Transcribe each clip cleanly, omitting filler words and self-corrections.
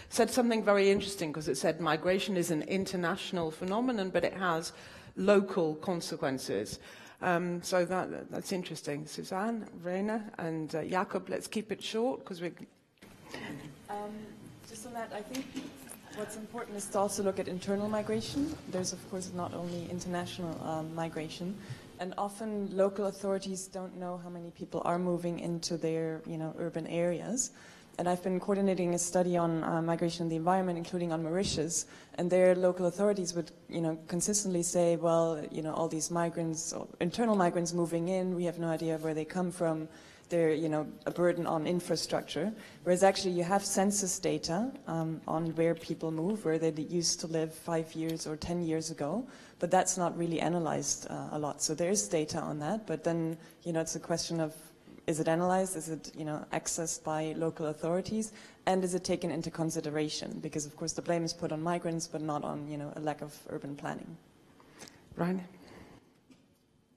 said something very interesting, because it said migration is an international phenomenon, but it has local consequences. So that's interesting. Susanne, Verena, and Jakob, let's keep it short, because we're... Just on that, I think what's important is to also look at internal migration. There's, of course, not only international migration, and often local authorities don't know how many people are moving into their, urban areas. And I've been coordinating a study on migration and the environment, including on Mauritius, and their local authorities would, consistently say, well, all these migrants, or internal migrants moving in, we have no idea where they come from. They're, a burden on infrastructure. Whereas actually you have census data on where people move, where they used to live 5 years or 10 years ago, but that's not really analyzed a lot. So there is data on that, but then, it's a question of, is it analyzed? Is it, accessed by local authorities? And is it taken into consideration? Because, of course, the blame is put on migrants, but not on, a lack of urban planning. Ryan?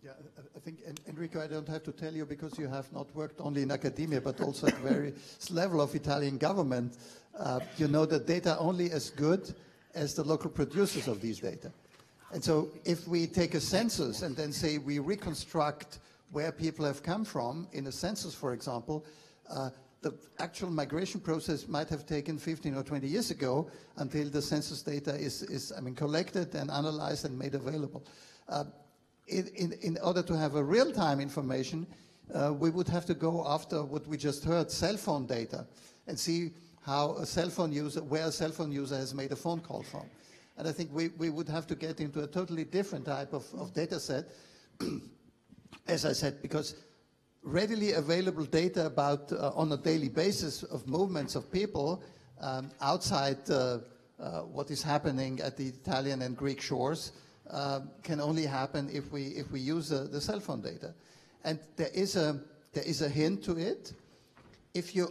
Yeah, I think, Enrico, I don't have to tell you, because you have not worked only in academia, but also at various level of Italian government. You know that data only as good as the local producers of these data. And so if we take a census and then say we reconstruct where people have come from in a census, for example, the actual migration process might have taken 15 or 20 years ago until the census data is collected and analyzed and made available. In order to have a real-time information, we would have to go after what we just heard, cell phone data, and see how a cell phone user, where a cell phone user has made a phone call from. And I think we would have to get into a totally different type of data set, as I said, because readily available data about on a daily basis of movements of people outside what is happening at the Italian and Greek shores can only happen if we use the cell phone data. And there is a hint to it. If you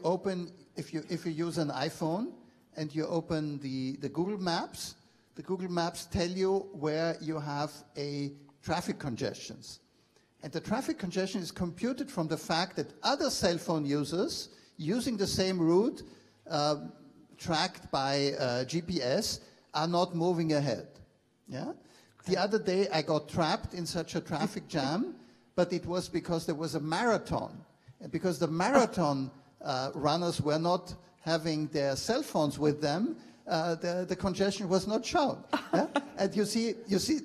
use an iPhone and you open the Google Maps, the Google Maps tell you where you have a traffic congestions. And the traffic congestion is computed from the fact that other cell phone users using the same route tracked by GPS are not moving ahead. Yeah? The other day I got trapped in such a traffic jam, but it was because there was a marathon. And because the marathon runners were not having their cell phones with them, the congestion was not shown. Yeah? And you see,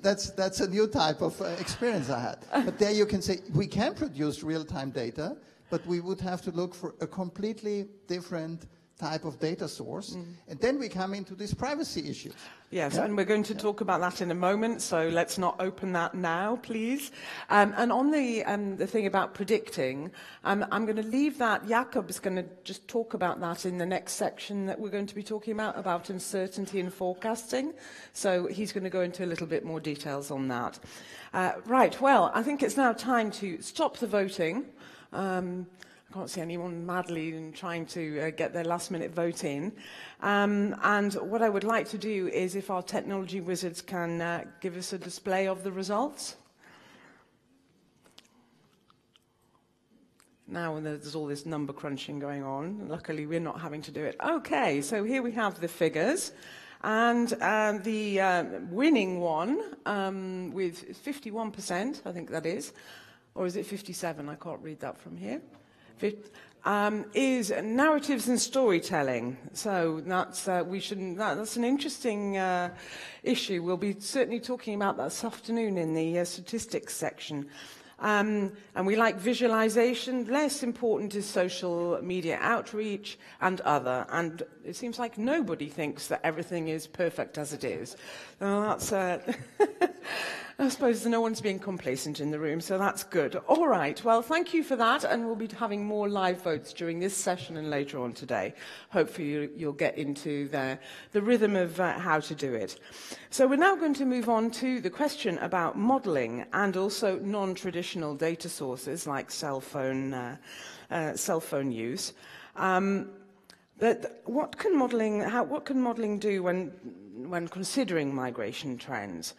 that's a new type of experience I had. But there you can say, we can produce real-time data, but we would have to look for a completely different type of data source. And then we come into these privacy issues. Yes, yeah? And we're going to talk about that in a moment, so let's not open that now, please. And on the thing about predicting, I'm going to leave that. Jakob is going to just talk about that in the next section that we're going to be talking about uncertainty and forecasting. So he's going to go into a little bit more details on that. Right, well, I think it's now time to stop the voting. I can't see anyone madly trying to get their last-minute vote in. And what I would like to do is, if our technology wizards can give us a display of the results. Now there's all this number crunching going on. Luckily, we're not having to do it. Okay, so here we have the figures. And the winning one with 51%, I think that is, or is it 57? I can't read that from here. Is narratives and storytelling. So that's that's an interesting issue. We'll be certainly talking about that this afternoon in the statistics section. And we like visualization. Less important is social media outreach and other. And it seems like nobody thinks that everything is perfect as it is. That's I suppose no one's being complacent in the room, so that's good. All right, well, thank you for that, and we'll be having more live votes during this session and later on today. Hopefully you'll get into the rhythm of how to do it. So we're now going to move on to the question about modelling and also non-traditional data sources like cell phone use. But what can modelling do when considering migration trends?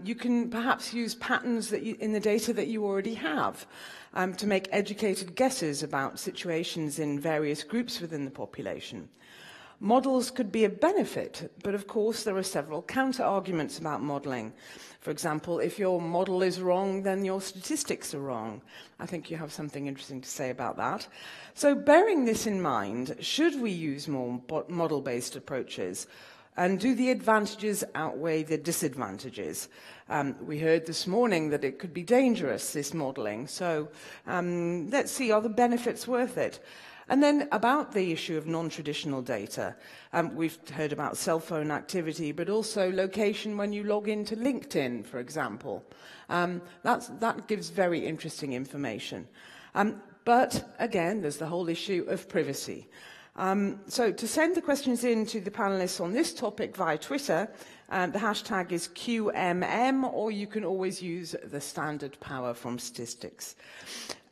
You can perhaps use patterns in the data that you already have to make educated guesses about situations in various groups within the population. Models could be a benefit, but of course there are several counter-arguments about modelling. For example, if your model is wrong, then your statistics are wrong. I think you have something interesting to say about that. So bearing this in mind, should we use more model-based approaches? And do the advantages outweigh the disadvantages? We heard this morning that it could be dangerous, this modelling. So let's see, are the benefits worth it? And then about the issue of non-traditional data, we've heard about cell phone activity, but also location when you log into LinkedIn, for example. That gives very interesting information. But again, there's the whole issue of privacy. So to send the questions in to the panelists on this topic via Twitter, the hashtag is QMM, or you can always use the standard power from statistics.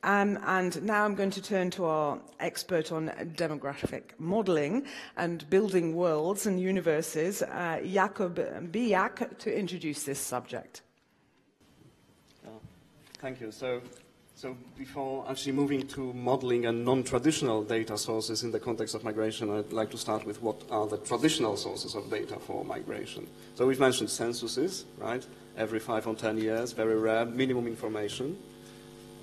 And now I'm going to turn to our expert on demographic modelling and building worlds and universes, Jakub Bijak, to introduce this subject. Thank you. So before actually moving to modeling and non-traditional data sources in the context of migration, I'd like to start with what are the traditional sources of data for migration. So we've mentioned censuses, right? Every 5 or 10 years, very rare, minimum information.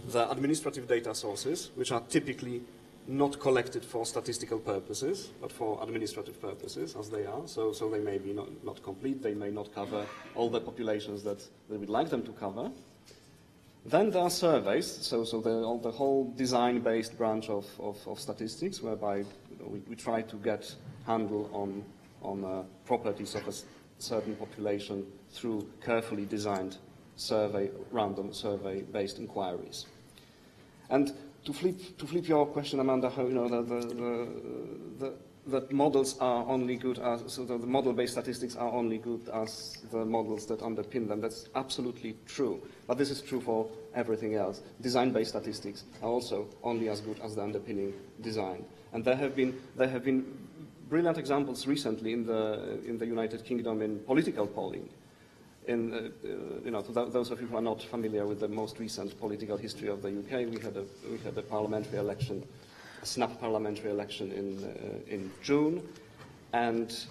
The administrative data sources, which are typically not collected for statistical purposes, but for administrative purposes, as they are. So they may be not complete, they may not cover all the populations that we'd like them to cover. Then there are surveys, so the whole design-based branch of statistics, whereby we try to get handle on properties of a certain population through carefully designed random survey-based inquiries. And to flip your question, Amanda, how that models are only good as, so the model-based statistics are only good as the models that underpin them. That's absolutely true. But this is true for everything else. Design-based statistics are also only as good as the underpinning design. And there have been brilliant examples recently in the United Kingdom in political polling. To those of you who are not familiar with the most recent political history of the UK, we had a parliamentary election, a snap parliamentary election in June, and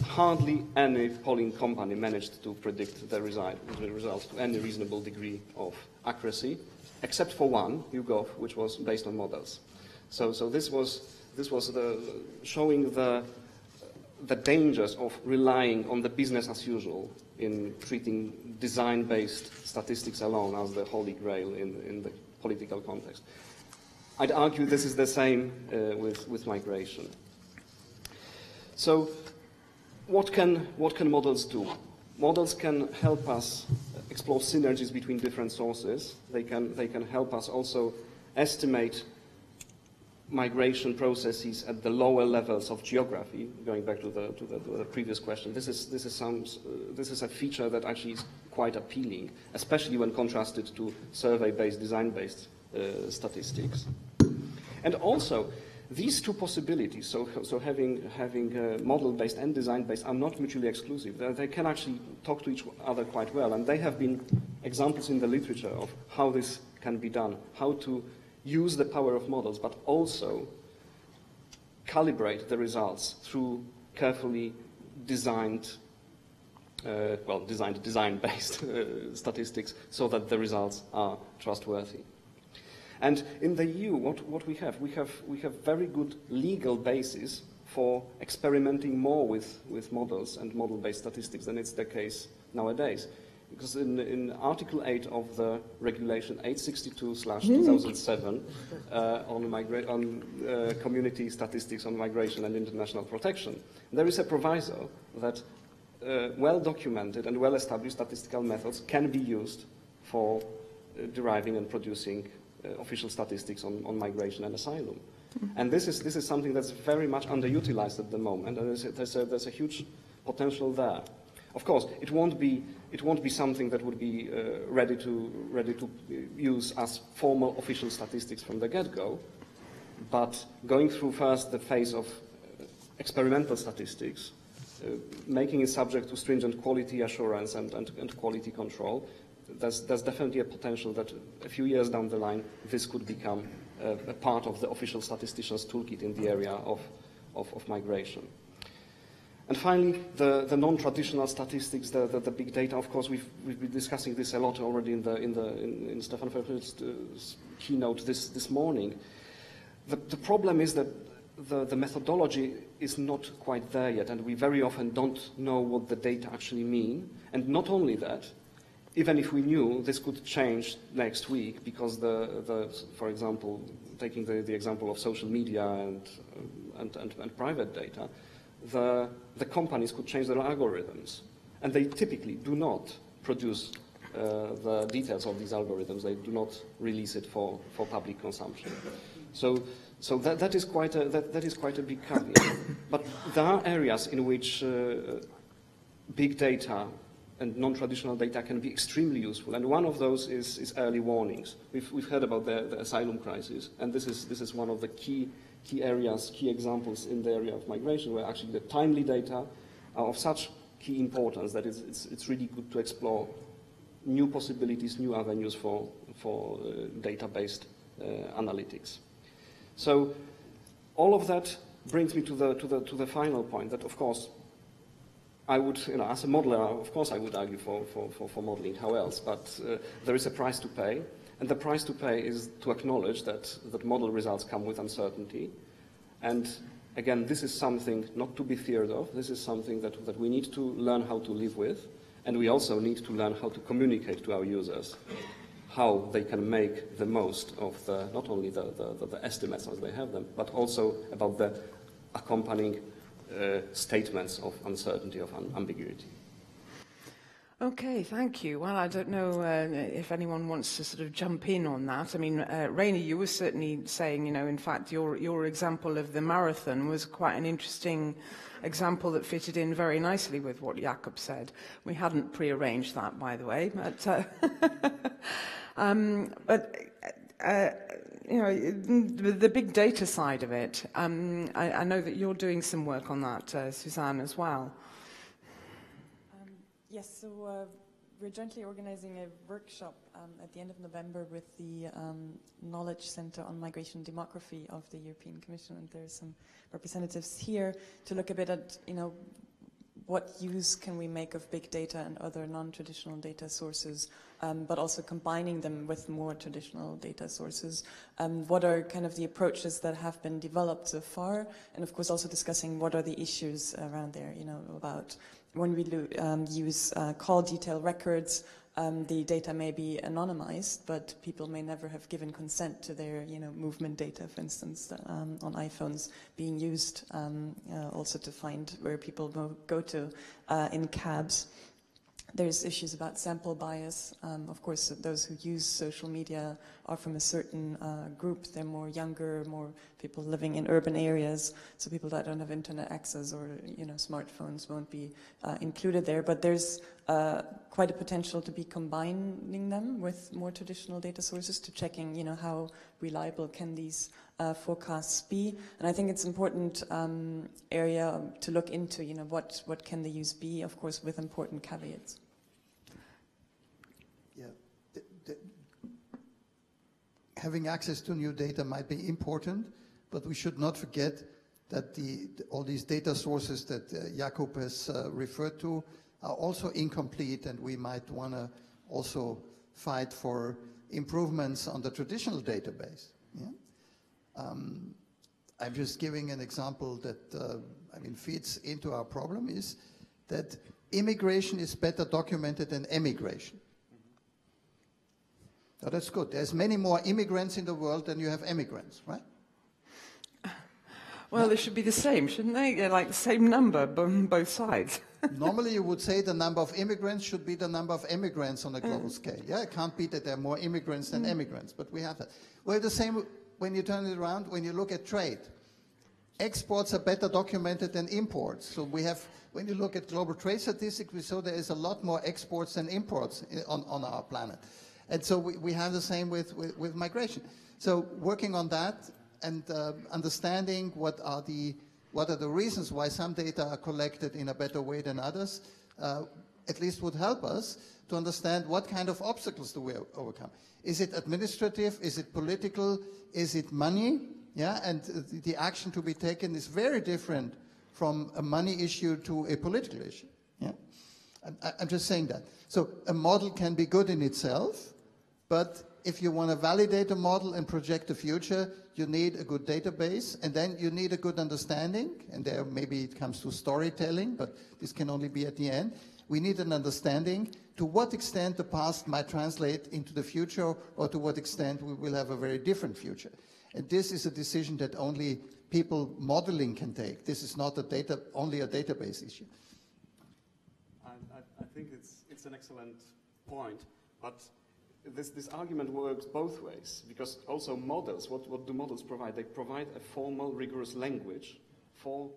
hardly any polling company managed to predict the results to any reasonable degree of accuracy, except for one, YouGov, which was based on models. So this was showing the dangers of relying on the business as usual in treating design-based statistics alone as the holy grail in the political context. I'd argue this is the same with migration. So what can models do? Models can help us explore synergies between different sources. They can help us also estimate migration processes at the lower levels of geography. Going back to the previous question, this is a feature that actually is quite appealing, especially when contrasted to survey-based, design-based statistics. And also, these two possibilities, so having model-based and design-based, are not mutually exclusive. They can actually talk to each other quite well, and they have been examples in the literature of how this can be done, how to use the power of models, but also calibrate the results through carefully designed, design-based statistics, so that the results are trustworthy. And in the EU, what we have very good legal basis for experimenting more with models and model-based statistics than it's the case nowadays. Because in Article 8 of the Regulation 862/2007 on community statistics on migration and international protection, there is a proviso that well-documented and well-established statistical methods can be used for deriving and producing official statistics on migration and asylum. And this is something that's very much underutilized at the moment, and there's a huge potential there. Of course, it won't be something that would be ready to use as formal official statistics from the get-go, but going through first the phase of experimental statistics, making it subject to stringent quality assurance and quality control, there's definitely a potential that a few years down the line this could become a part of the official statistician's toolkit in the area of of migration. And finally, the non-traditional statistics, the big data. Of course, we've been discussing this a lot already in Stefan Verhulst's keynote this morning. The problem is that the methodology is not quite there yet, and we very often don't know what the data actually mean. And not only that, even if we knew, this could change next week, because for example, taking the example of social media and private data, the companies could change their algorithms, and they typically do not produce the details of these algorithms. They do not release it for public consumption. So that is quite a big caveat. But there are areas in which big data and non-traditional data can be extremely useful, and one of those is early warnings. We've heard about the asylum crisis, and this is one of the key areas, key examples in the area of migration, where actually the timely data are of such key importance that it's really good to explore new possibilities, new avenues for data-based analytics. So all of that brings me to the final point, that of course I would, as a modeler, of course I would argue for modeling. How else? But there is a price to pay, and the price to pay is to acknowledge that model results come with uncertainty. And again, this is something not to be feared of. This is something that we need to learn how to live with, and we also need to learn how to communicate to our users how they can make the most of not only the estimates as they have them, but also about the accompanying statements of uncertainty, of ambiguity. Okay, thank you. Well, I don't know if anyone wants to sort of jump in on that. I mean, Rainer, you were certainly saying, in fact, your example of the marathon was quite an interesting example that fitted in very nicely with what Jakob said. We hadn't prearranged that, by the way, but the big data side of it. I know that you're doing some work on that, Susanne, as well. Yes, so we're jointly organizing a workshop at the end of November with the Knowledge Center on Migration and Demography of the European Commission, and there's some representatives here to look a bit at, what use can we make of big data and other non-traditional data sources, but also combining them with more traditional data sources. What are kind of the approaches that have been developed so far, and of course also discussing what are the issues around there, about when we use call detail records, the data may be anonymized, but people may never have given consent to their, movement data, for instance, on iPhones being used also to find where people go to in cabs. There's issues about sample bias. Of course, those who use social media are from a certain group. They're more younger, more people living in urban areas. So people that don't have internet access or smartphones won't be included there. But there's quite a potential to be combining them with more traditional data sources to checking, how reliable can these forecasts be. And I think it's an important area to look into, what can the use be, of course, with important caveats. Yeah, having access to new data might be important, but we should not forget that all these data sources that Jakub has referred to are also incomplete, and we might want to also fight for improvements on the traditional database. Yeah? I'm just giving an example that feeds into our problem, is that immigration is better documented than emigration. Now that's good. There's many more immigrants in the world than you have emigrants, right? Well, they should be the same, shouldn't they? Like the same number on both sides. Normally you would say the number of immigrants should be the number of emigrants on a global scale. Yeah, it can't be that there are more immigrants than emigrants, but we have that. Well, the same when you turn it around, when you look at trade. Exports are better documented than imports. So we have, when you look at global trade statistics, we saw there is a lot more exports than imports on our planet. And so we have the same with migration. So working on that and understanding what are the reasons why some data are collected in a better way than others, at least would help us to understand what kind of obstacles do we overcome. Is it administrative? Is it political? Is it money? Yeah, and the action to be taken is very different from a money issue to a political issue. Yeah, I'm just saying that. So a model can be good in itself, but if you want to validate a model and project the future, you need a good database, and then you need a good understanding, and there maybe it comes to storytelling, but this can only be at the end. We need an understanding to what extent the past might translate into the future, or to what extent we will have a very different future. And this is a decision that only people modeling can take. This is not only a database issue. I think it's an excellent point, but this argument works both ways, because also models, what do models provide? They provide a formal, rigorous language for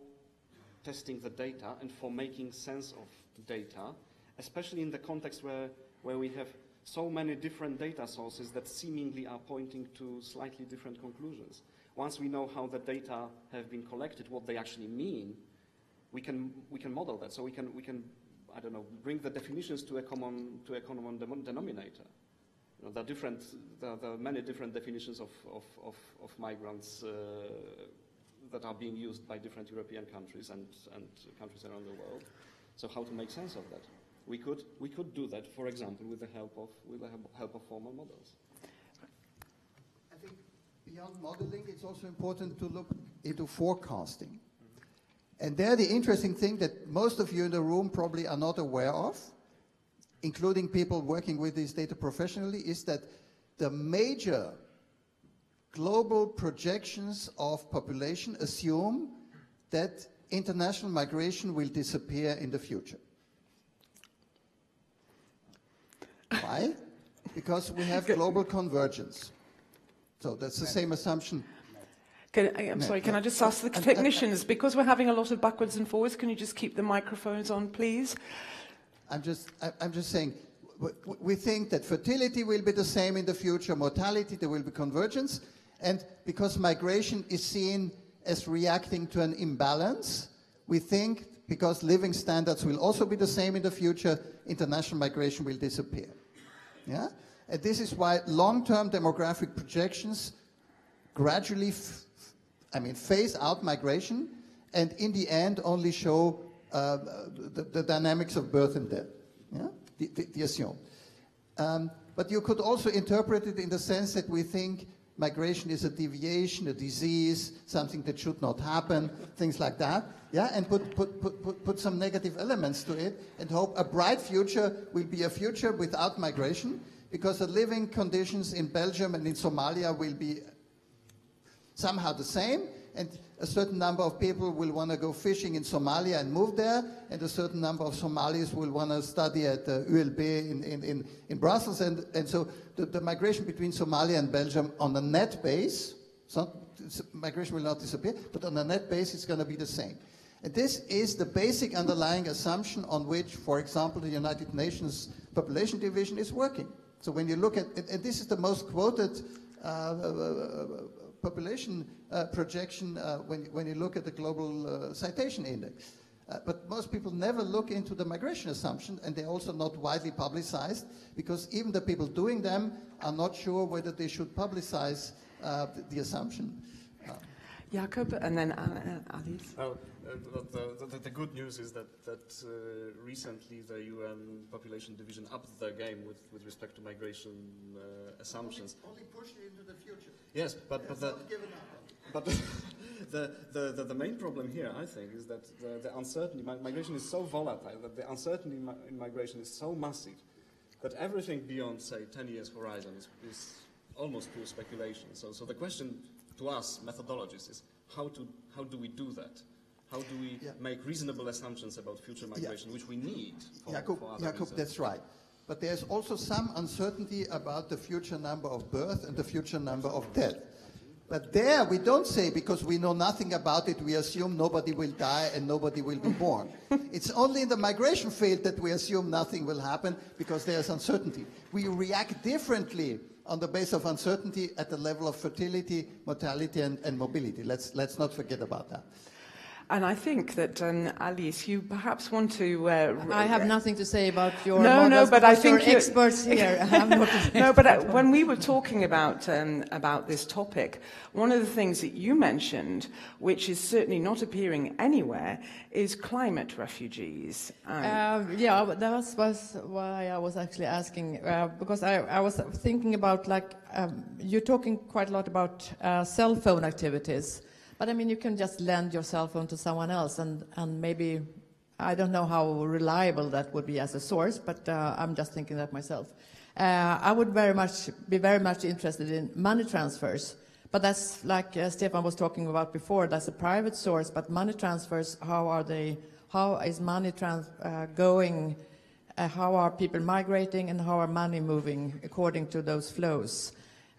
testing the data and for making sense of the data, especially in the context where we have so many different data sources that seemingly are pointing to slightly different conclusions. Once we know how the data have been collected, what they actually mean, we can model that. So we can I don't know, bring the definitions to a common denominator. You know, there are many different definitions of migrants that are being used by different European countries and countries around the world. So how to make sense of that? We could do that, for example, with the help of formal models. I think beyond modeling, it's also important to look into forecasting. And there, the interesting thing that most of you in the room probably are not aware of, including people working with this data professionally, is that the major global projections of population assume that international migration will disappear in the future. Why? Because we have global convergence. So that's the same assumption. I'm sorry, can I just ask the technicians, because we're having a lot of backwards and forwards, can you just keep the microphones on, please? I'm just saying, we think that fertility will be the same in the future, mortality, there will be convergence, and because migration is seen as reacting to an imbalance, we think because living standards will also be the same in the future, international migration will disappear. Yeah? And this is why long-term demographic projections gradually phase out migration, and in the end only show the dynamics of birth and death, yeah? the assume. But you could also interpret it in the sense that we think migration is a deviation, a disease, something that should not happen, things like that, yeah, and put some negative elements to it, and hope a bright future will be a future without migration, because the living conditions in Belgium and in Somalia will be somehow the same, and a certain number of people will want to go fishing in Somalia and move there, and a certain number of Somalis will want to study at ULB in Brussels, and so the migration between Somalia and Belgium on a net base, migration will not disappear, but on a net base it's going to be the same. And this is the basic underlying assumption on which, for example, the United Nations Population Division is working. So when you look at, and this is the most quoted population projection when you look at the global citation index. But most people never look into the migration assumption, and they're also not widely publicized, because even the people doing them are not sure whether they should publicize the assumption. Jakob, and then Alice. The good news is that recently the UN Population Division upped their game with respect to migration assumptions. Only pushed it into the future. Yes, but the main problem here, I think, is that the uncertainty, migration is so volatile, that the uncertainty in migration is so massive that everything beyond, say, 10 years horizon is almost pure speculation. So the question to us, methodologists, is how do we do that? How do we make reasonable assumptions about future migration, which we need for other reasons? That's right. But there's also some uncertainty about the future number of birth and the future number of death. But there we don't say, because we know nothing about it, we assume nobody will die and nobody will be born. It's only in the migration field that we assume nothing will happen, because there's uncertainty. We react differently on the basis of uncertainty at the level of fertility, mortality, and mobility. Let's not forget about that. And I think that, Alice, you perhaps want to... I have nothing to say about your no, models, but I think you're experts here. No, but when we were talking about this topic, one of the things that you mentioned, which is certainly not appearing anywhere, is climate refugees. Yeah, that was why I was actually asking, because I was thinking about, like, you're talking quite a lot about cell phone activities. But I mean, you can just lend your cell phone to someone else, and maybe, I don't know how reliable that would be as a source, but I'm just thinking that myself. I would be very much interested in money transfers, but that's like Stefan was talking about before, that's a private source, but money transfers, how is money going, how are people migrating, and how are money moving according to those flows?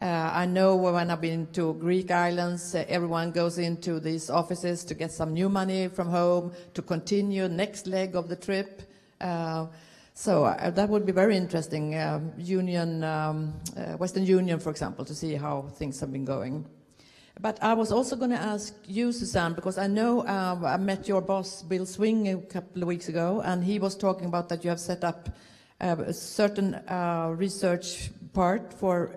I know when I've been to Greek islands, everyone goes into these offices to get some new money from home to continue next leg of the trip. So that would be very interesting, Western Union, for example, to see how things have been going. But I was also going to ask you, Susanne, because I know I met your boss, Bill Swing, a couple of weeks ago, and he was talking about that you have set up a certain research part for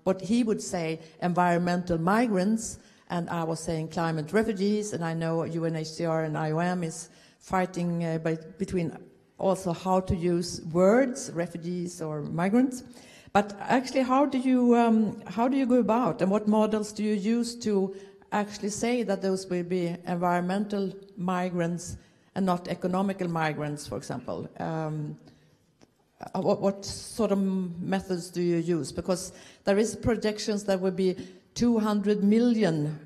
what he would say environmental migrants, and I was saying climate refugees, and I know UNHCR and IOM is fighting between also how to use words, refugees or migrants. But actually, how do you go about, and what models do you use to actually say that those will be environmental migrants and not economical migrants, for example? What sort of methods do you use? Because there is projections that will be 200 million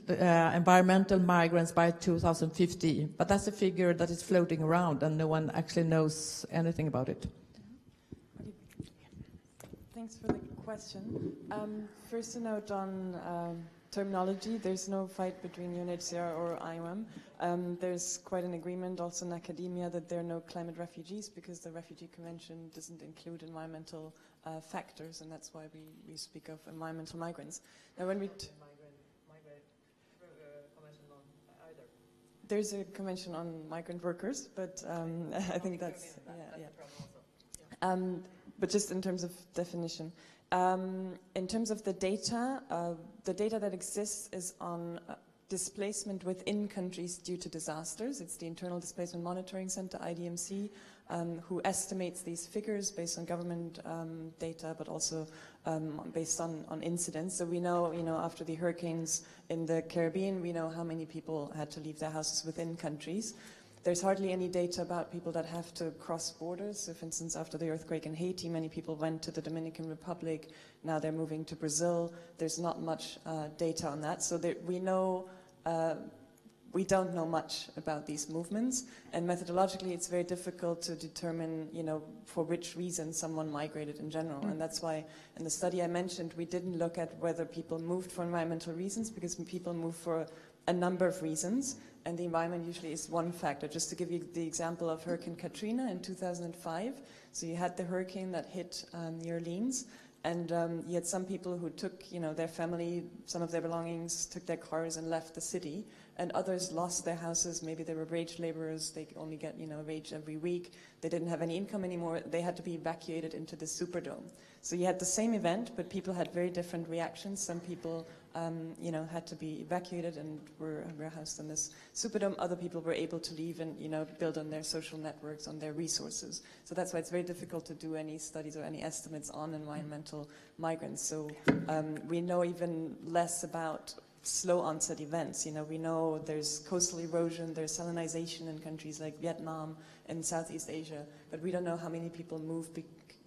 environmental migrants by 2050, but that's a figure that is floating around and no one actually knows anything about it. Thanks for the question. First a note on terminology. There's no fight between UNHCR or IOM. There's quite an agreement also in academia that there are no climate refugees because the Refugee Convention doesn't include environmental factors, and that's why we speak of environmental migrants. Now, when we there's a convention on migrant workers, but I think that's but just in terms of definition. In terms of the data that exists is on displacement within countries due to disasters. It's the Internal Displacement Monitoring Center, IDMC, who estimates these figures based on government data, but also based on incidents. So we know, after the hurricanes in the Caribbean, we know how many people had to leave their houses within countries. There's hardly any data about people that have to cross borders. So, for instance, after the earthquake in Haiti, many people went to the Dominican Republic. Now they're moving to Brazil. There's not much data on that. So we know we don't know much about these movements. And methodologically, it's very difficult to determine, for which reason someone migrated in general. And that's why in the study I mentioned, we didn't look at whether people moved for environmental reasons, because people move for a number of reasons. And the environment usually is one factor. Just to give you the example of Hurricane Katrina in 2005. So you had the hurricane that hit New Orleans, and you had some people who took, their family, some of their belongings, took their cars and left the city, and others lost their houses. Maybe they were wage laborers. They could only get, wage every week. They didn't have any income anymore. They had to be evacuated into the Superdome. So you had the same event, but people had very different reactions. Some people had to be evacuated and were housed in this Superdome. Other people were able to leave and, build on their social networks, on their resources. So that's why it's very difficult to do any studies or any estimates on environmental migrants. So we know even less about slow onset events. We know there's coastal erosion, there's salinization in countries like Vietnam and Southeast Asia, but we don't know how many people move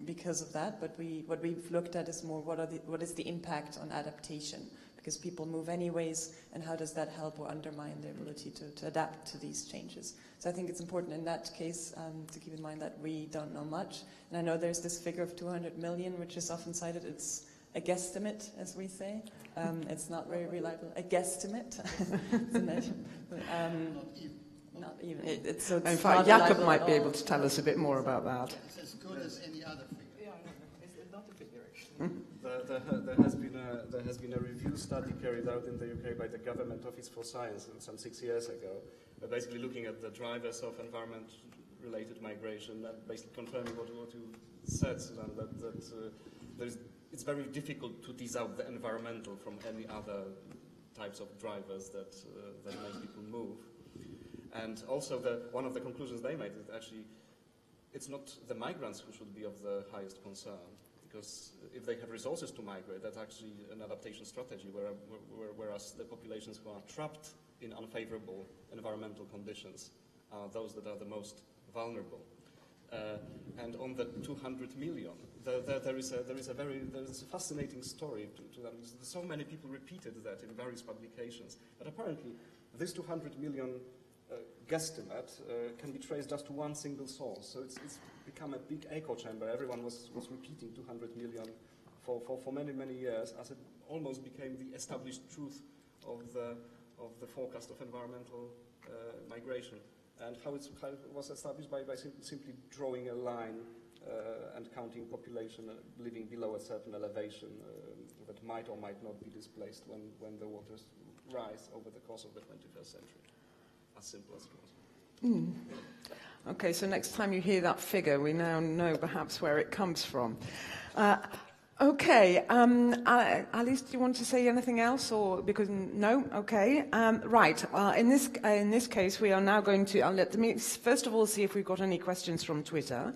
because of that. But what we've looked at is more what is the impact on adaptation, because people move anyways, and how does that help or undermine their ability to adapt to these changes. So I think it's important in that case to keep in mind that we don't know much. And I know there's this figure of 200 million, which is often cited. It's a guesstimate, as we say. It's not very reliable. A guesstimate. Not even. It's in fact, Jakob might be able to tell us a bit more about that. It's as good as any other figure. not a figure, actually. There has been a review study carried out in the UK by the Government Office for Science some 6 years ago, basically looking at the drivers of environment-related migration, and basically confirming what you said, Susanne, that it's very difficult to tease out the environmental from any other types of drivers that make people move. And also, one of the conclusions they made is actually it's not the migrants who should be of the highest concern, because if they have resources to migrate, that's actually an adaptation strategy, whereas the populations who are trapped in unfavorable environmental conditions are those that are the most vulnerable. And on the 200 million, there is a fascinating story to that. So many people repeated that in various publications. But apparently, this 200 million guesstimate can be traced just to one single source. So it's become a big echo chamber. Everyone was repeating 200 million for many, many years, as it almost became the established truth of the forecast of environmental migration. And how it was established by simply drawing a line and counting population living below a certain elevation that might or might not be displaced when the waters rise over the course of the 21st century. As simple as possible. Okay, so next time you hear that figure, we now know perhaps where it comes from. Okay, Alice, do you want to say anything else, or because no? Okay, right. In this case, we are now going to. Let me first of all see if we've got any questions from Twitter.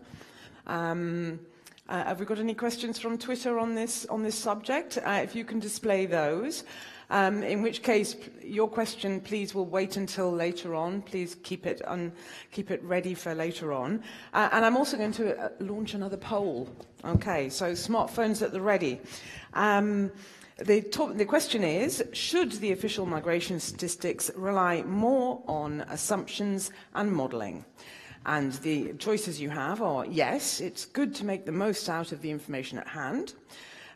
Have we got any questions from Twitter on this subject? If you can display those. In which case, your question, please, will wait until later on. Please keep it ready for later on. And I'm also going to launch another poll. Okay, so smartphones at the ready. The question is, should the official migration statistics rely more on assumptions and modelling? And the choices you have are, yes, it's good to make the most out of the information at hand.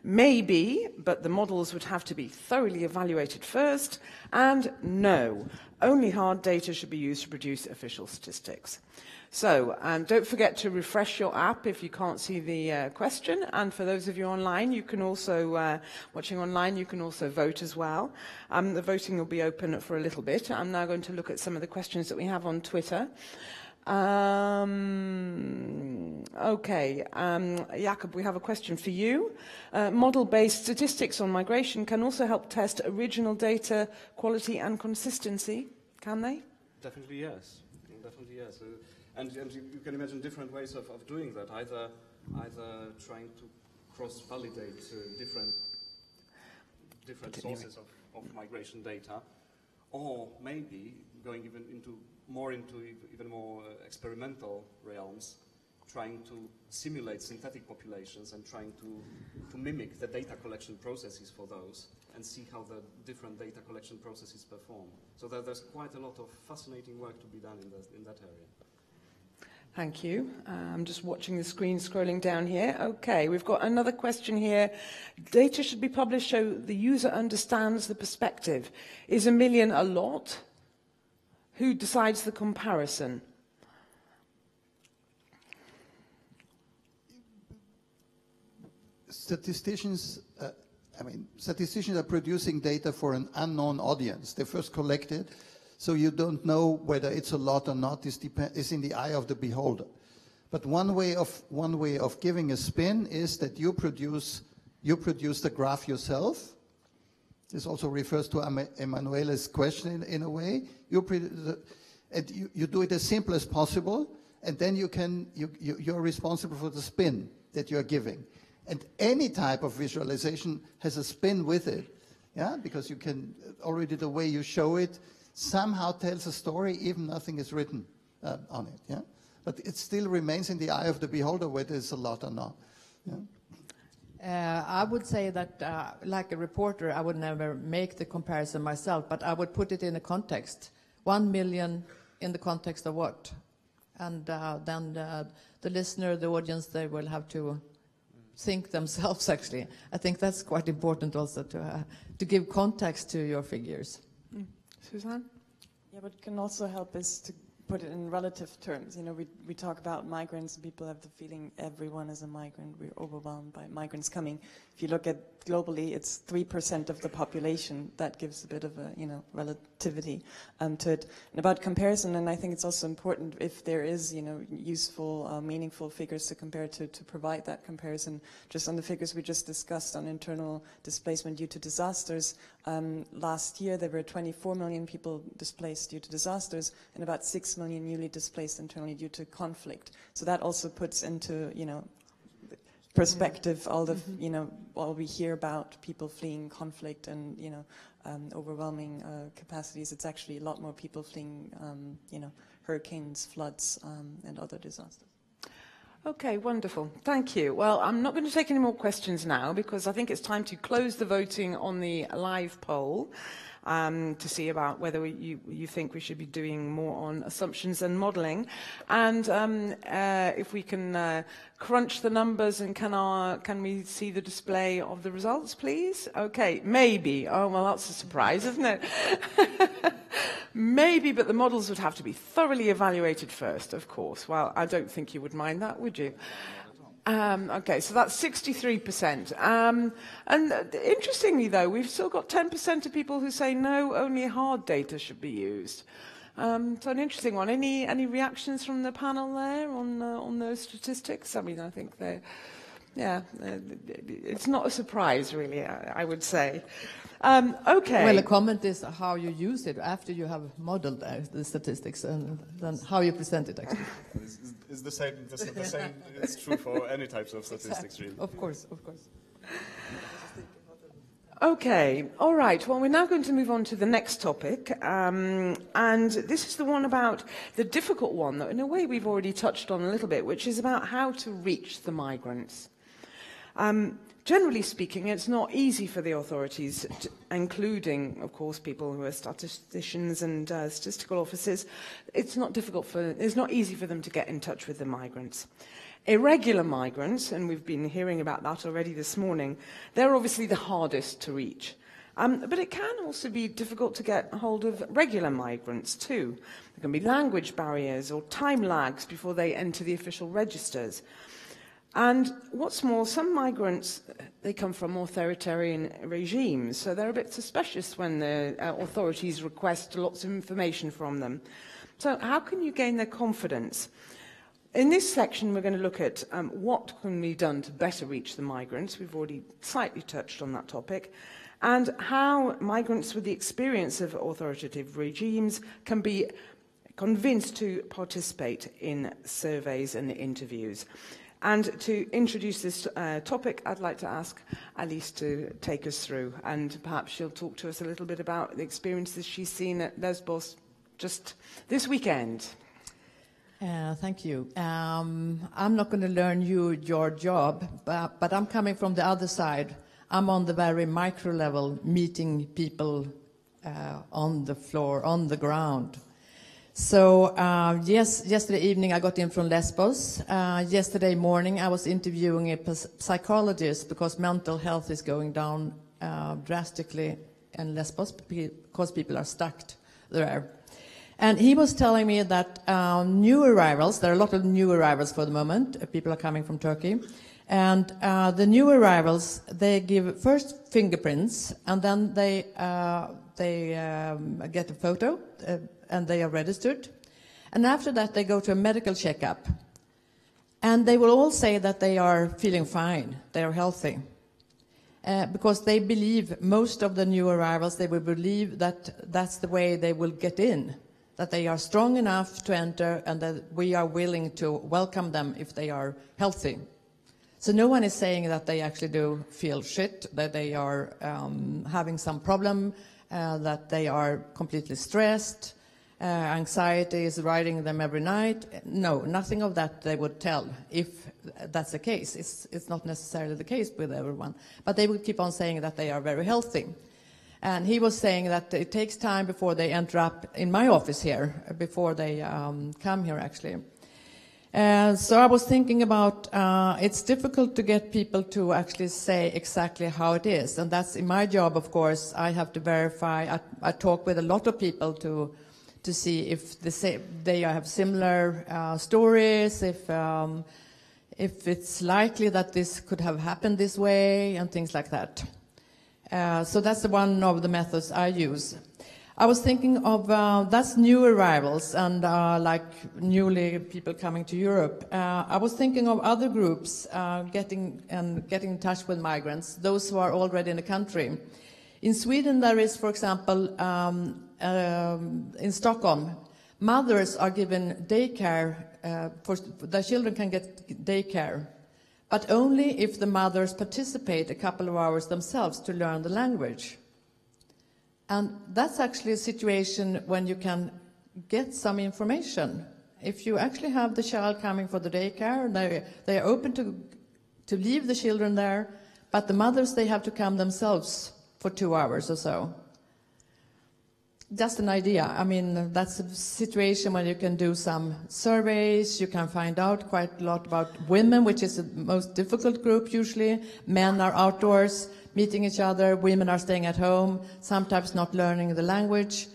Maybe, but the models would have to be thoroughly evaluated first, and no, only hard data should be used to produce official statistics. So don't forget to refresh your app if you can't see the question, and for those of you online, you can also, watching online, you can also vote as well. The voting will be open for a little bit. I'm now going to look at some of the questions that we have on Twitter. Okay, Jakob, we have a question for you. Model-based statistics on migration can also help test original data quality and consistency, can they? Definitely yes. Definitely yes. And you can imagine different ways of doing that. Either trying to cross-validate different sources of migration data, or maybe going into even more experimental realms, trying to simulate synthetic populations and trying to mimic the data collection processes for those and see how the different data collection processes perform. So there's quite a lot of fascinating work to be done in that area. Thank you. I'm just watching the screen, scrolling down here. Okay, we've got another question here. Data should be published so the user understands the perspective. Is 1 million a lot? Who decides the comparison? Statisticians are producing data for an unknown audience. They first collect it, so you don't know whether it's a lot or not. It's in the eye of the beholder. But one way of giving a spin is that you produce the graph yourself. This also refers to Emanuele's question in a way. You do it as simple as possible, and then you're responsible for the spin that you're giving. And any type of visualization has a spin with it, yeah, because you can already the way you show it somehow tells a story, even nothing is written on it, yeah. But it still remains in the eye of the beholder whether it's a lot or not. Yeah? I would say that, like a reporter, I would never make the comparison myself, but I would put it in a context. 1 million in the context of what? And then the listener, the audience, they will have to think themselves, actually. I think that's quite important also to give context to your figures. Susanne? Yeah, what can also help is to put it in relative terms. You know, we talk about migrants, and people have the feeling everyone is a migrant. We're overwhelmed by migrants coming. If you look at globally, it's 3% of the population. That gives a bit of a, you know, relativity to it. And about comparison, and I think it's also important if there is, you know, useful, meaningful figures to compare to provide that comparison. Just on the figures we just discussed on internal displacement due to disasters, last year there were 24 million people displaced due to disasters and about 6 million newly displaced internally due to conflict. So that also puts into, you know, perspective all the, you know, all we hear about people fleeing conflict and, you know, overwhelming capacities. It's actually a lot more people fleeing, you know, hurricanes, floods, and other disasters. Okay, wonderful. Thank you. Well, I'm not going to take any more questions now because I think it's time to close the voting on the live poll to see about whether you think we should be doing more on assumptions and modelling. And if we can crunch the numbers and can we see the display of the results, please? Okay, maybe. Oh, well, that's a surprise, isn't it? Maybe, but the models would have to be thoroughly evaluated first, of course. Well, I don't think you would mind that, would you? Okay, so that's 63%. And interestingly, though, we've still got 10% of people who say no, only hard data should be used. So an interesting one. Any reactions from the panel there on those statistics? I mean, I think it's not a surprise, really, I would say. Okay. Well, the comment is how you use it after you have modeled the statistics and then how you present it, actually. It's the same. It's true for any types of statistics, really. Of course, of course. Okay, all right. Well, we're now going to move on to the next topic. And this is the one about the difficult one that, in a way, we've already touched on a little bit, which is about how to reach the migrants. Generally speaking, it's not easy for the authorities, including, of course, people who are statisticians and statistical officers. It's not easy for them to get in touch with the migrants. Irregular migrants, and we've been hearing about that already this morning, they're obviously the hardest to reach. But it can also be difficult to get hold of regular migrants too. There can be language barriers or time lags before they enter the official registers. And what's more, some migrants, they come from authoritarian regimes, so they're a bit suspicious when the authorities request lots of information from them. So how can you gain their confidence? In this section, we're going to look at what can be done to better reach the migrants. We've already slightly touched on that topic. And how migrants with the experience of authoritative regimes can be convinced to participate in surveys and interviews. And to introduce this topic, I'd like to ask Alice to take us through, and perhaps she'll talk to us a little bit about the experiences she's seen at Lesbos just this weekend. Thank you. I'm not going to learn your job, but I'm coming from the other side. I'm on the very micro level, meeting people on the floor, on the ground. So, yesterday evening I got in from Lesbos. Yesterday morning I was interviewing a psychologist because mental health is going down drastically in Lesbos because people are stuck there. And he was telling me that new arrivals, there are a lot of new arrivals for the moment, people are coming from Turkey, and the new arrivals, they give first fingerprints, and then they get a photo, and they are registered. And after that, they go to a medical checkup. And they will all say that they are feeling fine, they are healthy. Because they believe, most of the new arrivals, they will believe that that's the way they will get in, that they are strong enough to enter and that we are willing to welcome them if they are healthy. So no one is saying that they actually do feel shit, that they are having some problem, that they are completely stressed, anxiety is riding them every night. No, nothing of that they would tell if that's the case. It's not necessarily the case with everyone. But they would keep on saying that they are very healthy. And he was saying that it takes time before they enter up in my office here, before they come here actually. So I was thinking about, it's difficult to get people to actually say exactly how it is. And that's in my job, of course. I have to verify. I talk with a lot of people to to see if they have similar stories, if it's likely that this could have happened this way, and things like that. So that's one of the methods I use. I was thinking of, that's new arrivals and like newly people coming to Europe. I was thinking of other groups getting in touch with migrants, those who are already in the country. In Sweden there is, for example, in Stockholm, mothers are given daycare, their children can get daycare, but only if the mothers participate a couple of hours themselves to learn the language. And that's actually a situation when you can get some information. If you actually have the child coming for the daycare, they are open to leave the children there, but the mothers, they have to come themselves for 2 hours or so. Just an idea. I mean, that's a situation where you can do some surveys, you can find out quite a lot about women, which is the most difficult group usually. Men are outdoors, meeting each other, women are staying at home, sometimes not learning the language.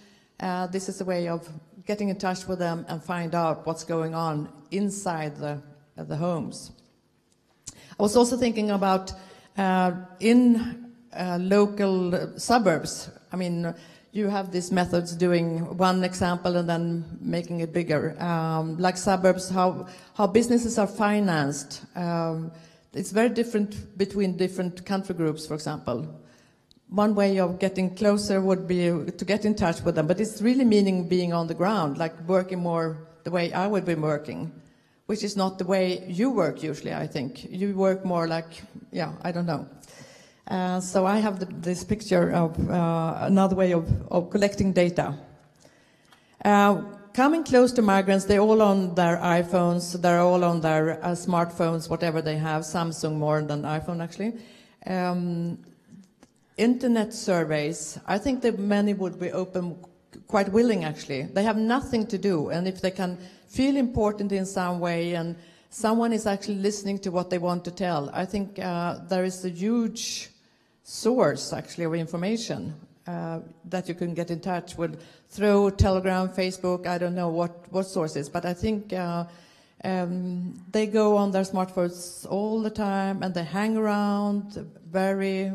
This is a way of getting in touch with them and find out what's going on inside the homes. I was also thinking about in local suburbs. I mean, you have these methods doing one example and then making it bigger. Like suburbs, how businesses are financed. It's very different between different country groups, for example. One way of getting closer would be to get in touch with them, but it's really meaning being on the ground, like working more the way I would be working, which is not the way you work usually, I think. You work more like, yeah, I don't know. So I have this picture of another way of collecting data. Coming close to migrants, they're all on their iPhones, they're all on their smartphones, whatever they have, Samsung more than iPhone actually. Internet surveys, I think that many would be open, quite willing actually. They have nothing to do, and if they can feel important in some way and someone is actually listening to what they want to tell, I think there is a huge source actually of information that you can get in touch with through Telegram, Facebook, I don't know what sources, but I think they go on their smartphones all the time and they hang around very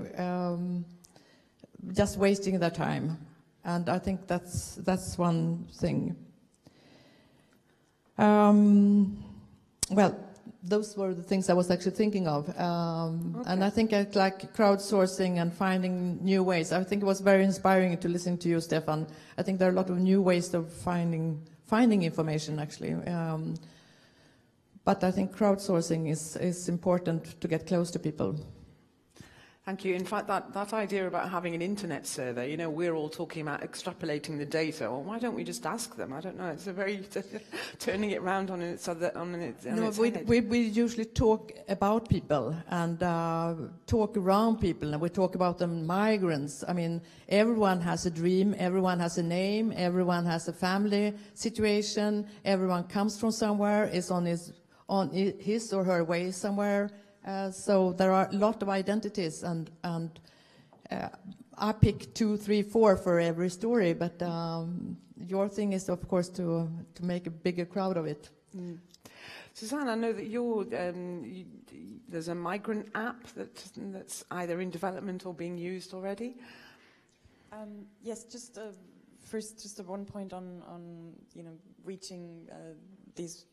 just wasting their time, and I think that's one thing. Well, those were the things I was actually thinking of. And I think I like crowdsourcing and finding new ways. I think it was very inspiring to listen to you, Stefan. I think there are a lot of new ways of finding information, actually. But I think crowdsourcing is important to get close to people. Thank you. In fact, that idea about having an internet survey, you know, we're all talking about extrapolating the data. Well, why don't we just ask them? I don't know. It's a very turning it round on its head. We usually talk about people and talk around people, and we talk about the migrants. I mean, everyone has a dream, everyone has a name, everyone has a family situation, everyone comes from somewhere, is on his or her way somewhere. So there are a lot of identities, and I pick 2, 3, 4 for every story. But your thing is, of course, to make a bigger crowd of it. Mm. Susanne, I know that there's a migrant app that's either in development or being used already. Yes, just first, just one point on reaching these,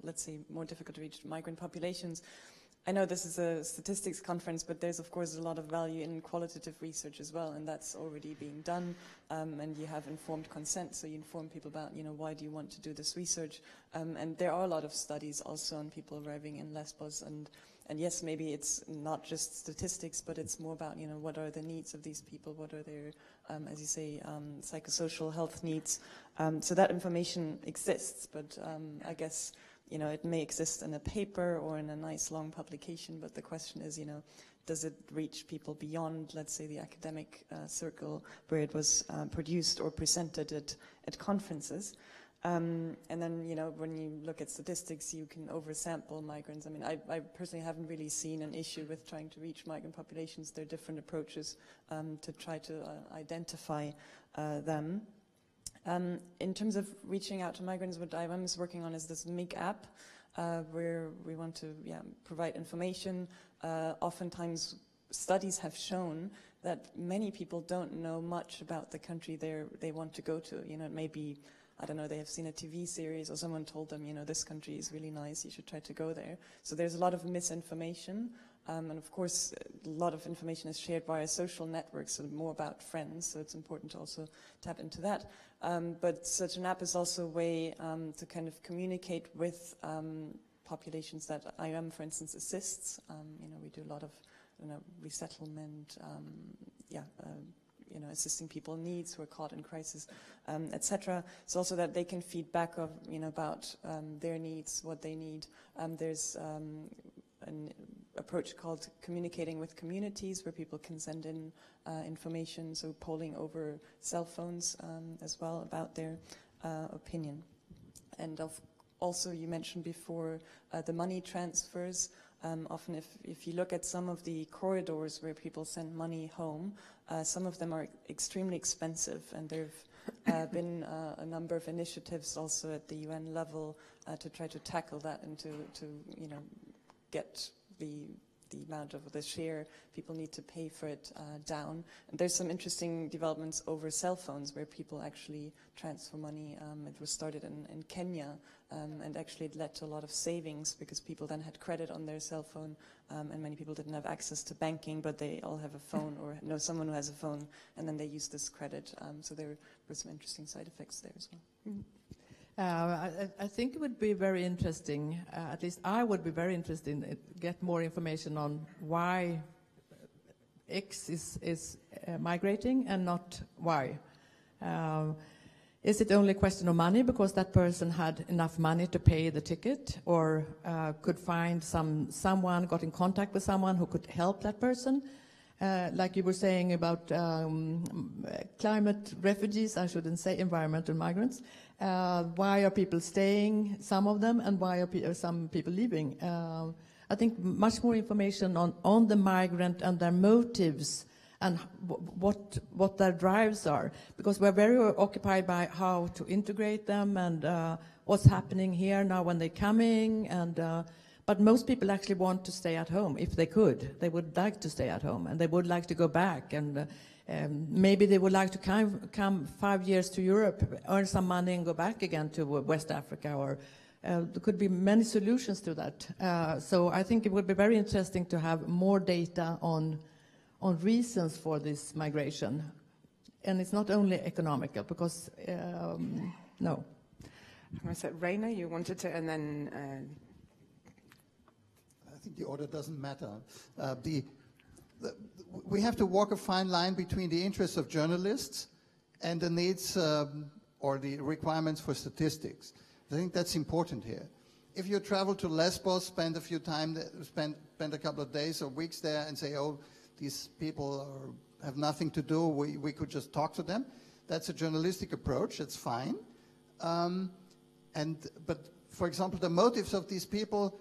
let's say, more difficult to reach migrant populations. I know this is a statistics conference, but there's of course a lot of value in qualitative research as well, and that's already being done. And you have informed consent, so you inform people about, why do you want to do this research? And there are a lot of studies also on people arriving in Lesbos, and yes, maybe it's not just statistics, but it's more about, what are the needs of these people, what are their, as you say, psychosocial health needs. So that information exists, but I guess, it may exist in a paper or in a nice long publication, but the question is, does it reach people beyond, let's say, the academic circle where it was produced or presented at conferences? And then, when you look at statistics, you can oversample migrants. I mean, I personally haven't really seen an issue with trying to reach migrant populations. There are different approaches to try to identify them. In terms of reaching out to migrants, what IOM is working on is this MIG app, where we want to provide information. Oftentimes, studies have shown that many people don't know much about the country they want to go to. You know, it may be, I don't know, they have seen a TV series or someone told them, you know, this country is really nice, you should try to go there. So there's a lot of misinformation. And of course, a lot of information is shared via social networks, so more about friends, so it's important to also tap into that. But such an app is also a way to kind of communicate with populations that IOM, for instance, assists. You know, we do a lot of resettlement, assisting people in needs who are caught in crisis, etc. So also that they can feed back of, about their needs, what they need. There's an approach called communicating with communities, where people can send in information, so polling over cell phones as well about their opinion. And also you mentioned before the money transfers. Often if you look at some of the corridors where people send money home, some of them are extremely expensive, and there have been a number of initiatives also at the UN level to try to tackle that and to get the amount of the share people need to pay for it down. And there's some interesting developments over cell phones where people actually transfer money. It was started in Kenya, and actually it led to a lot of savings because people then had credit on their cell phone, and many people didn't have access to banking, but they all have a phone or know someone who has a phone, and then they use this credit. So there were some interesting side effects there as well. Mm-hmm. I think it would be very interesting, at least I would be very interested in get more information on why X is migrating and not Y. Is it only a question of money because that person had enough money to pay the ticket, or could find someone, got in contact with someone who could help that person? Like you were saying about climate refugees, I shouldn't say environmental migrants. Why are people staying, some of them, and why are some people leaving? I think much more information on the migrant and their motives and what their drives are. Because we're very occupied by how to integrate them and what's happening here now when they're coming. But most people actually want to stay at home if they could. They would like to stay at home, and they would like to go back. And maybe they would like to come 5 years to Europe, earn some money, and go back again to West Africa. Or there could be many solutions to that. So I think it would be very interesting to have more data on reasons for this migration. And it's not only economical, because, no. I said, Rainer, you wanted to, and then... I think the order doesn't matter. We have to walk a fine line between the interests of journalists and the needs or the requirements for statistics. I think that's important here. If you travel to Lesbos, spend a couple of days or weeks there and say, oh, these people have nothing to do, we could just talk to them, that's a journalistic approach, that's fine. But for example, the motives of these people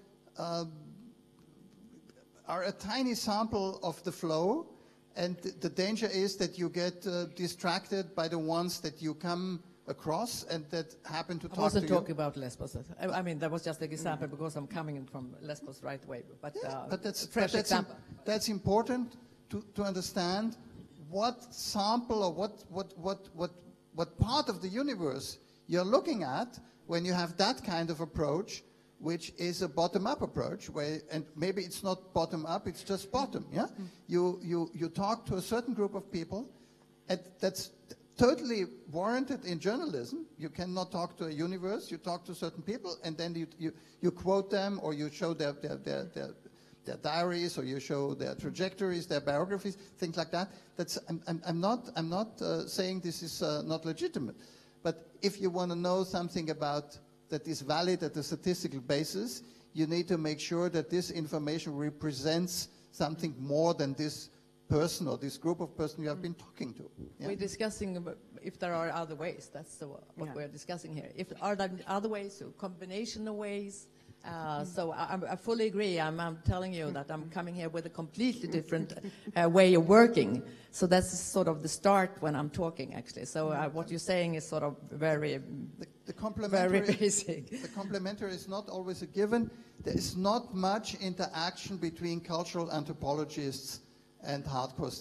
are a tiny sample of the flow, and the danger is that you get distracted by the ones that you come across and that happen to talk to you. I wasn't talking about Lesbos. I mean, that was just an example because I'm coming in from Lesbos right away. But that's important to understand what sample or what part of the universe you're looking at when you have that kind of approach, which is a bottom-up approach, and maybe it's not bottom-up, it's just bottom, yeah? You talk to a certain group of people, and that's totally warranted in journalism. You cannot talk to a universe, you talk to certain people, and then you quote them, or you show their diaries, or you show their trajectories, their biographies, things like that. I'm not saying this is not legitimate, but if you want to know something about that is valid at a statistical basis, you need to make sure that this information represents something more than this person or this group of persons you have been talking to. Yeah? We're discussing about if there are other ways. That's what we're discussing here. If are there other ways, a combination of ways, So I fully agree. I'm telling you that I'm coming here with a completely different way of working. So that's sort of the start when I'm talking, actually. So what you're saying is sort of very, very basic. The complementary is not always a given. There is not much interaction between cultural anthropologists and hardcore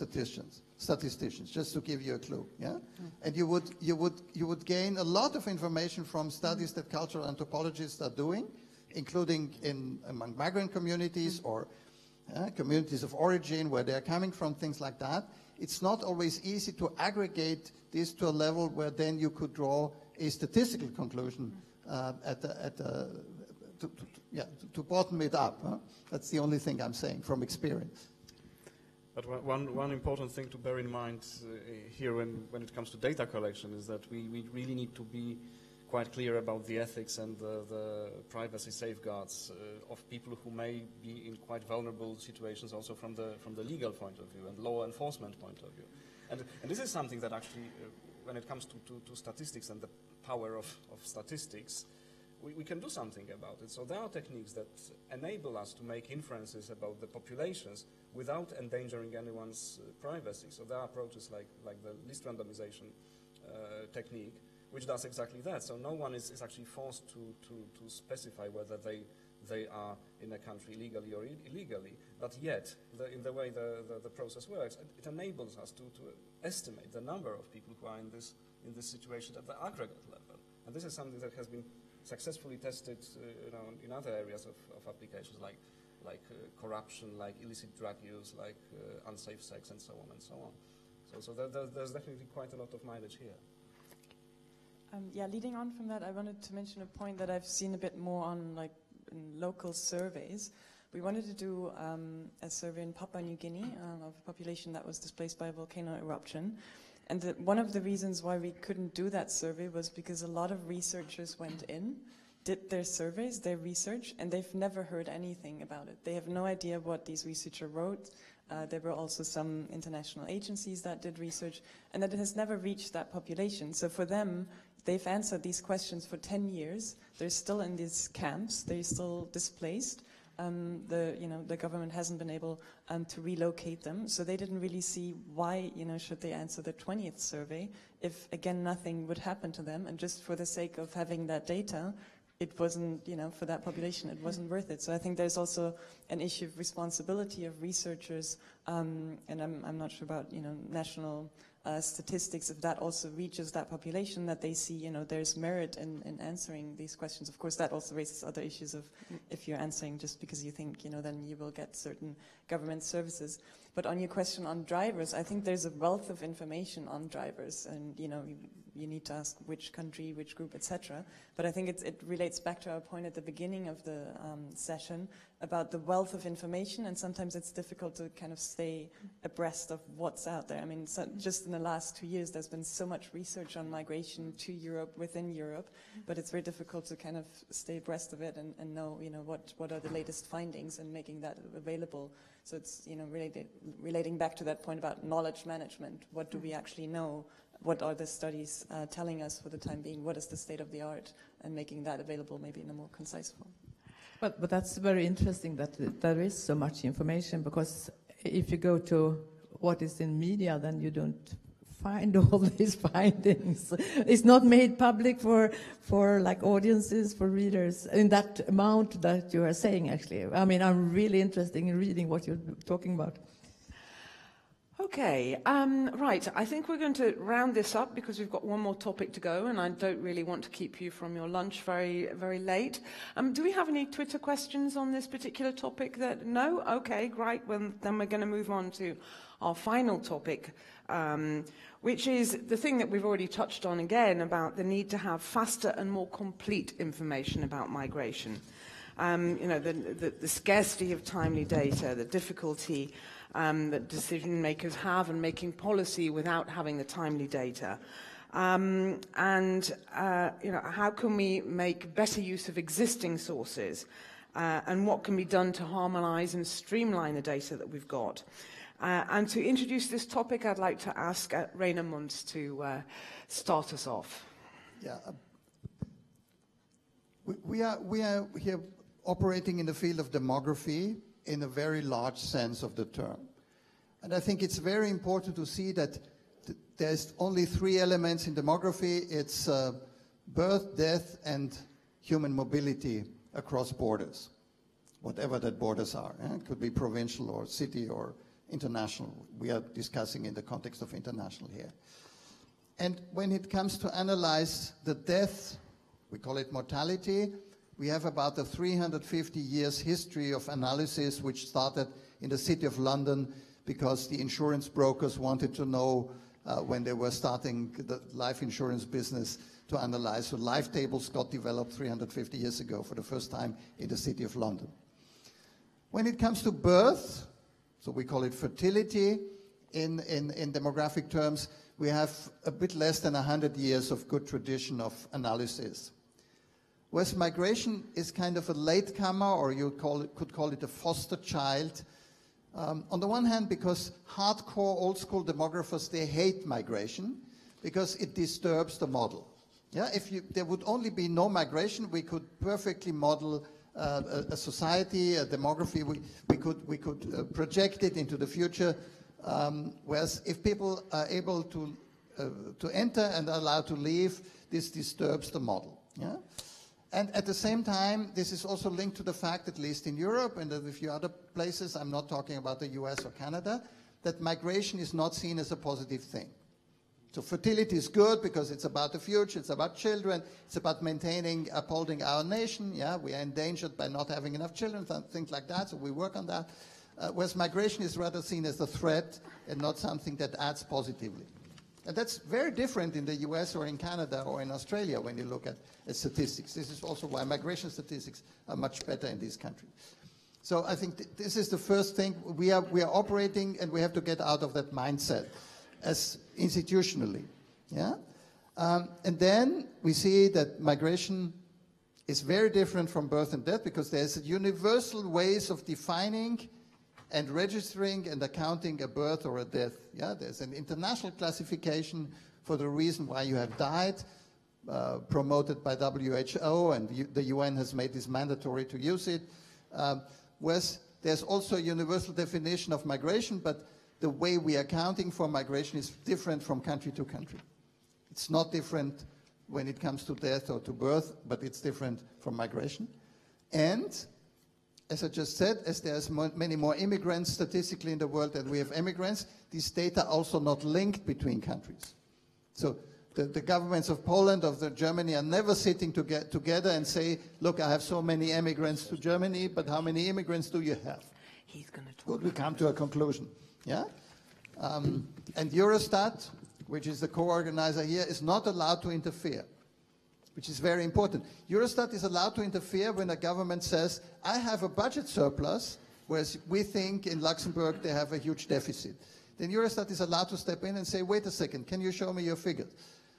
statisticians, just to give you a clue. Yeah, and you would gain a lot of information from studies that cultural anthropologists are doing, including among migrant communities or communities of origin, where they're coming from, things like that. It's not always easy to aggregate this to a level where then you could draw a statistical conclusion to bottom it up. That's the only thing I'm saying from experience. But one important thing to bear in mind here when it comes to data collection is that we really need to be quite clear about the ethics and the privacy safeguards of people who may be in quite vulnerable situations also from the legal point of view and law enforcement point of view. And this is something that actually, when it comes to statistics and the power of statistics, we can do something about it. So there are techniques that enable us to make inferences about the populations without endangering anyone's privacy. So there are approaches like the list randomization technique, which does exactly that. So no one is actually forced to specify whether they are in a country legally or illegally. But yet, in the way the process works, it enables us to estimate the number of people who are in this situation at the aggregate level. And this is something that has been successfully tested in other areas of applications like corruption, like illicit drug use, like unsafe sex, and so on and so on. So there's definitely quite a lot of mileage here. Leading on from that, I wanted to mention a point that I've seen a bit more on in local surveys. We wanted to do a survey in Papua New Guinea of a population that was displaced by a volcano eruption. And one of the reasons why we couldn't do that survey was because a lot of researchers went in, did their surveys, their research, and they've never heard anything about it. They have no idea what these researchers wrote. There were also some international agencies that did research, and that it has never reached that population. So for them, they've answered these questions for 10 years. They're still in these camps. They're still displaced. The government hasn't been able to relocate them, so they didn't really see why, should they answer the 20th survey if, again, nothing would happen to them, and just for the sake of having that data, it wasn't, for that population, it wasn't worth it. So I think there's also an issue of responsibility of researchers, and I'm not sure about, national statistics, if that also reaches that population, that they see, there's merit in answering these questions. Of course, that also raises other issues of if you're answering just because you think, then you will get certain government services. But on your question on drivers, I think there's a wealth of information on drivers, and, you need to ask which country, which group, etc. But I think it relates back to our point at the beginning of the session about the wealth of information, and sometimes it's difficult to kind of stay abreast of what's out there. I mean, just in the last 2 years, there's been so much research on migration to Europe, within Europe, but it's very difficult to kind of stay abreast of it and know, what are the latest findings and making that available. So it's, relating back to that point about knowledge management. What do we actually know? What are the studies telling us for the time being? What is the state of the art? And making that available maybe in a more concise form. But that's very interesting that there is so much information, because if you go to what is in media, then you don't find all these findings. It's not made public for like audiences, for readers, in that amount that you are saying, actually. I mean, I'm really interested in reading what you're talking about. Okay, right, I think we're going to round this up because we've got one more topic to go, and I don't really want to keep you from your lunch very, very late. Do we have any Twitter questions on this particular topic? No? Okay, great. Well, then we're going to move on to our final topic, which is the thing that we've already touched on again, about the need to have faster and more complete information about migration. The scarcity of timely data, the difficulty that decision makers have in making policy without having the timely data. How can we make better use of existing sources, and what can be done to harmonize and streamline the data that we've got. And to introduce this topic, I'd like to ask Rainer Münz to start us off. Yeah, we are here operating in the field of demography in a very large sense of the term. And I think it's very important to see that there's only three elements in demography. It's birth, death, and human mobility across borders, whatever that borders are. It could be provincial or city or international. We are discussing in the context of international here. And when it comes to analyze the death, we call it mortality, we have about a 350 years history of analysis which started in the City of London because the insurance brokers wanted to know when they were starting the life insurance business to analyze. So life tables got developed 350 years ago for the first time in the City of London. When it comes to birth, so we call it fertility in demographic terms, we have a bit less than 100 years of good tradition of analysis. Whereas migration is kind of a latecomer, or you could call it a foster child. On the one hand, because hardcore old school demographers, they hate migration because it disturbs the model. Yeah, if there would only be no migration, we could perfectly model a society, a demography. We could project it into the future. Whereas if people are able to enter and are allowed to leave, this disturbs the model. Yeah? And at the same time, this is also linked to the fact, at least in Europe and a few other places, I'm not talking about the US or Canada, that migration is not seen as a positive thing. So fertility is good because it's about the future, it's about children, it's about maintaining, upholding our nation. Yeah, we are endangered by not having enough children, things like that, so we work on that. Whereas migration is rather seen as a threat and not something that adds positively. And that's very different in the US or in Canada or in Australia when you look at statistics. This is also why migration statistics are much better in these countries. So I think this is the first thing. We are operating, and we have to get out of that mindset as institutionally. Yeah? And then we see that migration is very different from birth and death because there's universal ways of defining and registering and accounting a birth or a death. Yeah, there's an international classification for the reason why you have died, promoted by WHO, and the UN has made this mandatory to use it. Whereas there's also a universal definition of migration, but the way we are accounting for migration is different from country to country. It's not different when it comes to death or to birth, but it's different from migration. And as I just said, as there's many more immigrants statistically in the world than we have immigrants, these data are also not linked between countries. So the governments of Poland, of Germany are never sitting together and say, look, I have so many immigrants to Germany, but how many immigrants do you have? He's going to talk. Good, we come to a conclusion. Yeah? And Eurostat, which is the co-organizer here, is not allowed to interfere, which is very important. Eurostat is allowed to interfere when a government says, I have a budget surplus, whereas we think in Luxembourg they have a huge deficit. Then Eurostat is allowed to step in and say, wait a second, can you show me your figures?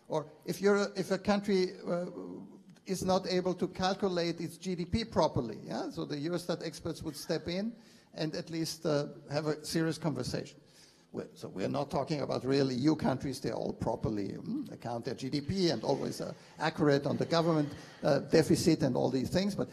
Or if a country is not able to calculate its GDP properly, yeah? So the Eurostat experts would step in and at least have a serious conversation. So we're not talking about real EU countries. They all properly account their GDP and always accurate on the government deficit and all these things. But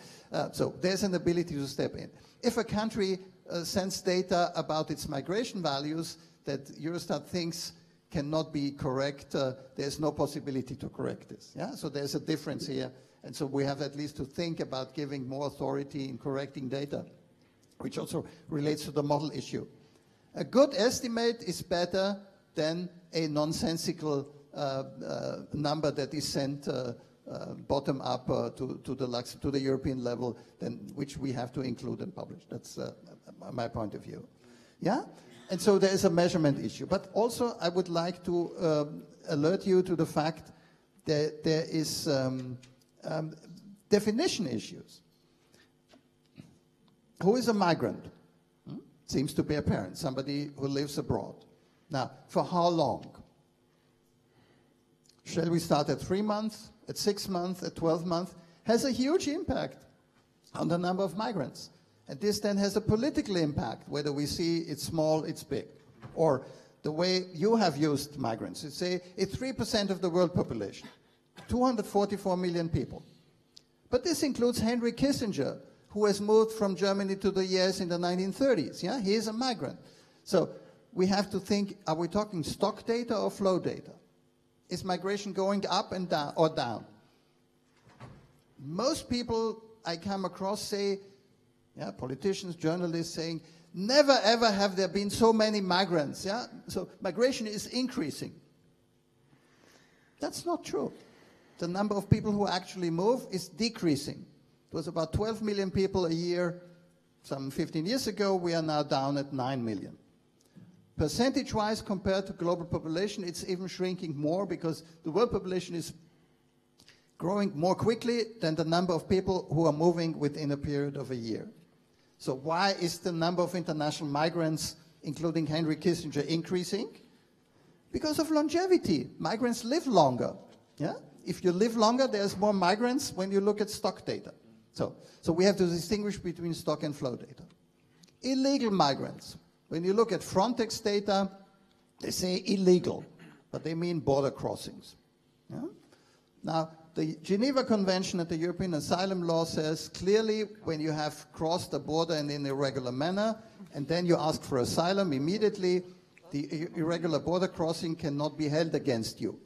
so there's an ability to step in. If a country sends data about its migration values that Eurostat thinks cannot be correct, there's no possibility to correct this. Yeah? So there's a difference here. And so we have at least to think about giving more authority in correcting data, which also relates to the model issue. A good estimate is better than a nonsensical number that is sent bottom up to the European level, which we have to include and publish. That's my point of view. Yeah? And so there is a measurement issue. But also I would like to alert you to the fact that there is definition issues. Who is a migrant? Seems to be a parent, somebody who lives abroad. Now, for how long? Shall we start at 3 months, at 6 months, at 12 months? Has a huge impact on the number of migrants. And this then has a political impact, whether we see it's small, it's big. Or the way you have used migrants. You say it's 3% of the world population, 244 million people. But this includes Henry Kissinger, who has moved from Germany to the US in the 1930s. Yeah, he is a migrant. So we have to think, are we talking stock data or flow data? Is migration going up and down or down? Most people I come across say, yeah, politicians, journalists saying, never ever have there been so many migrants. Yeah? So migration is increasing. That's not true. The number of people who actually move is decreasing. It was about 12 million people a year some 15 years ago. We are now down at 9 million. Percentage-wise, compared to global population, it's even shrinking more because the world population is growing more quickly than the number of people who are moving within a period of a year. So why is the number of international migrants, including Henry Kissinger, increasing? Because of longevity. Migrants live longer. Yeah? If you live longer, there's more migrants when you look at stock data. So we have to distinguish between stock and flow data. Illegal migrants. When you look at Frontex data, they say illegal, but they mean border crossings. Yeah? Now, the Geneva Convention and the European Asylum Law says clearly when you have crossed the border in an irregular manner, and then you ask for asylum immediately, the irregular border crossing cannot be held against you.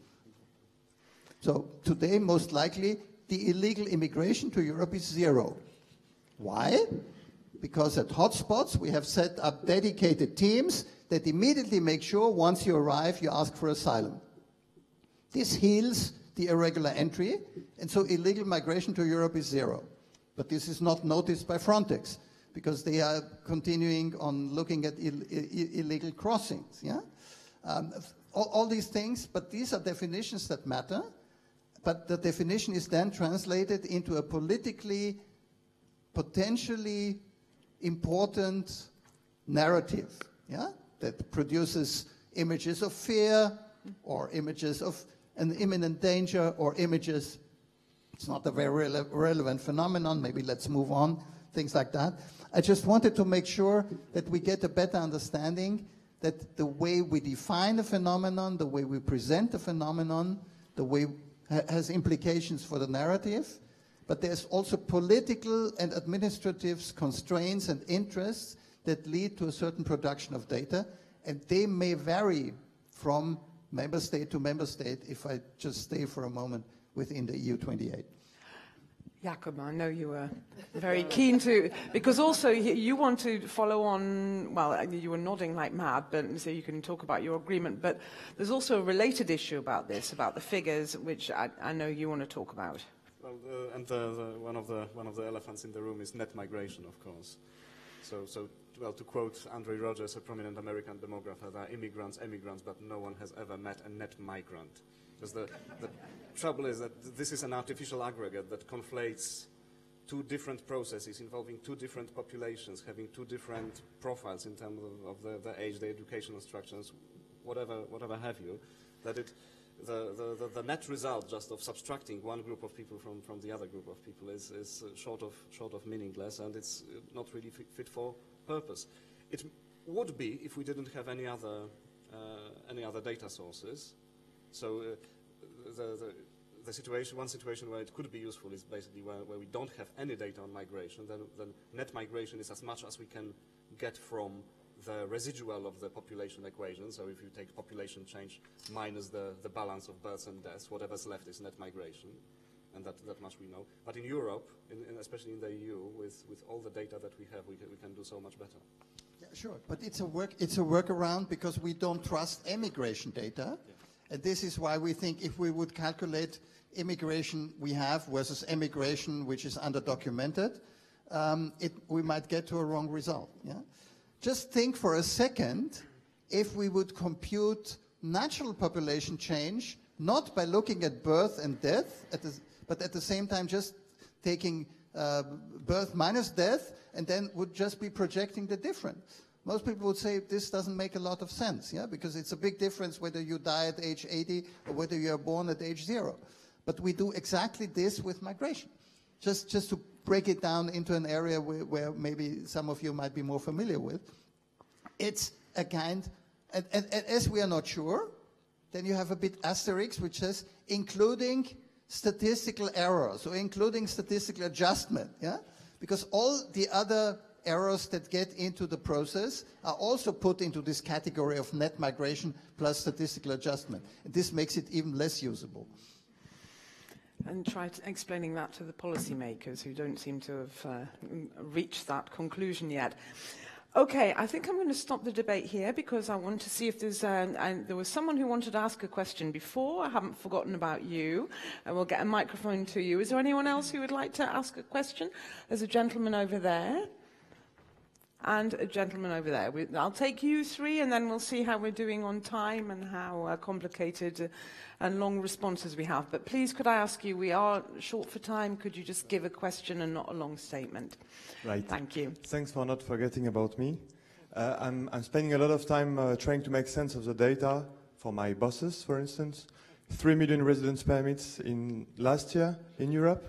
So today, most likely, the illegal immigration to Europe is zero. Why? Because at hotspots, we have set up dedicated teams that immediately make sure once you arrive, you ask for asylum. This heals the irregular entry, and so illegal migration to Europe is zero. But this is not noticed by Frontex, because they are continuing on looking at illegal crossings. Yeah? All these things, but these are definitions that matter, but the definition is then translated into a politically, potentially important narrative, yeah? That produces images of fear or images of an imminent danger or images, it's not a very relevant phenomenon, maybe let's move on, things like that. I just wanted to make sure that we get a better understanding that the way we define a phenomenon, the way we present a phenomenon, the way has implications for the narrative, but there's also political and administrative constraints and interests that lead to a certain production of data, and they may vary from member state to member state if I just stay for a moment within the EU 28. Jakob, I know you were very keen to, because also you want to follow on, well, you were nodding like mad, but so you can talk about your agreement, but there's also a related issue about this, about the figures, which I know you want to talk about. Well, and one of the elephants in the room is net migration, of course. So well, to quote Andre Rogers, a prominent American demographer, there are immigrants, emigrants, but no one has ever met a net migrant. Because the trouble is that this is an artificial aggregate that conflates two different processes involving two different populations, having two different profiles in terms of their age, their educational structures, whatever have you, that the net result just of subtracting one group of people from the other group of people is short of meaningless, and it's not really fit for purpose. It would be if we didn't have any other data sources. So the situation, one situation where it could be useful is basically where we don't have any data on migration. Then net migration is as much as we can get from the residual of the population equation. So if you take population change minus the balance of births and deaths, whatever's left is net migration, and that much we know. But in Europe, especially in the EU, with all the data that we have, we can do so much better. Yeah, sure, but it's a workaround because we don't trust immigration data. Yeah. And this is why we think if we would calculate immigration we have versus immigration which is underdocumented, we might get to a wrong result. Yeah? Just think for a second if we would compute natural population change not by looking at birth and death, but at the same time just taking birth minus death and then would just be projecting the difference. Most people would say this doesn't make a lot of sense, yeah, because it's a big difference whether you die at age 80 or whether you are born at age 0. But we do exactly this with migration. Just to break it down into an area where maybe some of you might be more familiar with, it's a kind, and as we are not sure, then you have a bit asterisk which says including statistical error, so including statistical adjustment, yeah? because all the other errors that get into the process are also put into this category of net migration plus statistical adjustment. And this makes it even less usable. And try explaining that to the policymakers who don't seem to have reached that conclusion yet. Okay, I think I'm going to stop the debate here because I want to see if there's... there was someone who wanted to ask a question before. I haven't forgotten about you. And we'll get a microphone to you. Is there anyone else who would like to ask a question? There's a gentleman over there. And a gentleman over there. I'll take you three, and then we'll see how we're doing on time and how complicated and long responses we have. But please, could I ask you, we are short for time. Could you just give a question and not a long statement? Right. Thank you. Thanks for not forgetting about me. I'm spending a lot of time trying to make sense of the data for my bosses, for instance. 3 million residence permits in last year in Europe,